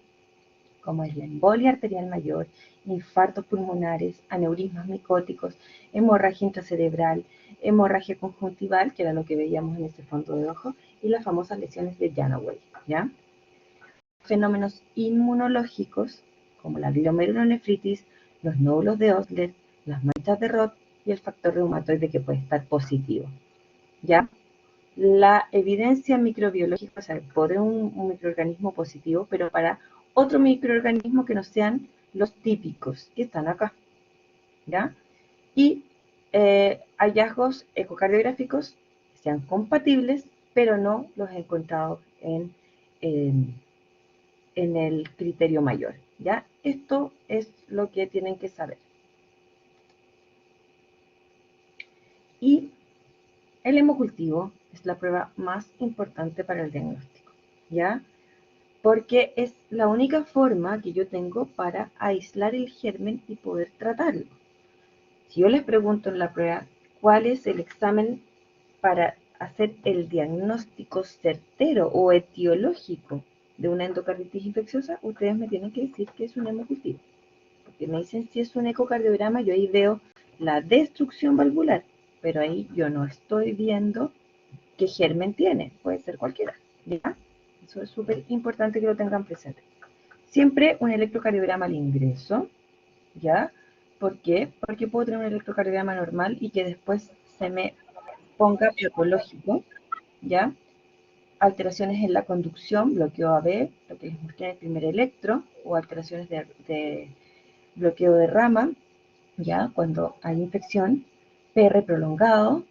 como es la embolia arterial mayor, infartos pulmonares, aneurismas micóticos, hemorragia intracerebral, hemorragia conjuntival, que era lo que veíamos en ese fondo de ojo, y las famosas lesiones de Janaway, ¿ya? Fenómenos inmunológicos, como la glomerulonefritis, los nódulos de Osler, las manchas de Roth y el factor reumatoide que puede estar positivo, ¿ya? La evidencia microbiológica, o sea, poder un microorganismo positivo, pero para otro microorganismo que no sean los típicos que están acá, ¿ya? Y hallazgos ecocardiográficos que sean compatibles, pero no los he encontrado en el criterio mayor, ¿ya? Esto es lo que tienen que saber. Y el hemocultivo es la prueba más importante para el diagnóstico, ¿ya? Porque es la única forma que yo tengo para aislar el germen y poder tratarlo. Si yo les pregunto en la prueba cuál es el examen para hacer el diagnóstico certero o etiológico de una endocarditis infecciosa, ustedes me tienen que decir que es un hemocultivo. Porque me dicen si es un ecocardiograma, yo ahí veo la destrucción valvular, pero ahí yo no estoy viendo qué germen tiene, puede ser cualquiera, ¿ya? Eso es súper importante que lo tengan presente. Siempre un electrocardiograma al ingreso, ¿ya? ¿Por qué? Porque puedo tener un electrocardiograma normal y que después se me ponga patológico, ¿ya? Alteraciones en la conducción, bloqueo AB, lo que les mostré en el primer electro, o alteraciones de bloqueo de rama, ¿ya? Cuando hay infección, PR prolongado,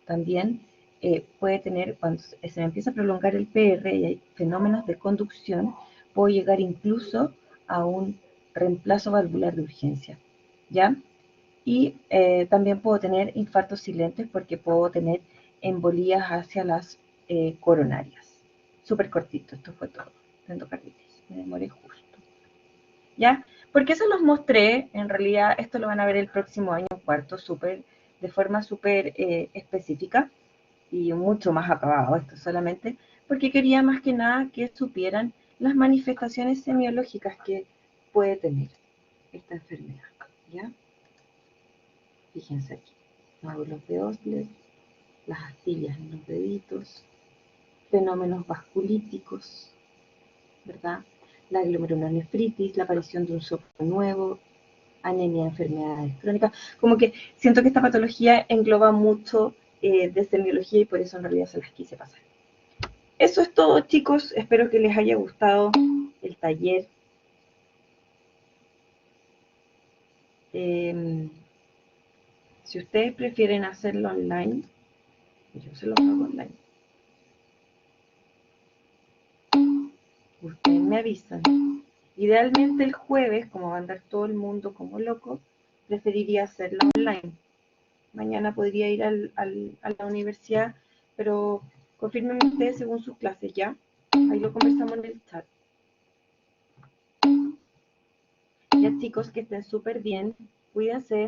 también puede tener, cuando se empieza a prolongar el PR y hay fenómenos de conducción, puedo llegar incluso a un reemplazo valvular de urgencia, ¿ya? Y también puedo tener infartos silentes porque puedo tener embolías hacia las coronarias. Súper cortito, esto fue todo. Endocarditis, me demoré justo. ¿Ya? Porque eso los mostré, en realidad esto lo van a ver el próximo año en cuarto, de forma súper específica y mucho más acabado esto solamente, porque quería más que nada que supieran las manifestaciones semiológicas que puede tener esta enfermedad, ¿ya? Fíjense aquí, nódulos de Osler, las astillas en los deditos, fenómenos vasculíticos, ¿verdad? La glomerulonefritis, la aparición de un soplo nuevo, anemia, enfermedades crónicas. Como que siento que esta patología engloba mucho de semiología y por eso en realidad se las quise pasar. Eso es todo, chicos. Espero que les haya gustado el taller. Si ustedes prefieren hacerlo online, yo se lo hago online. Ustedes me avisan. Idealmente el jueves, como va a andar todo el mundo como loco, preferiría hacerlo online. Mañana podría ir a la universidad, pero confirmen ustedes según sus clases, ¿ya? Ahí lo conversamos en el chat. Ya chicos, que estén súper bien. Cuídense.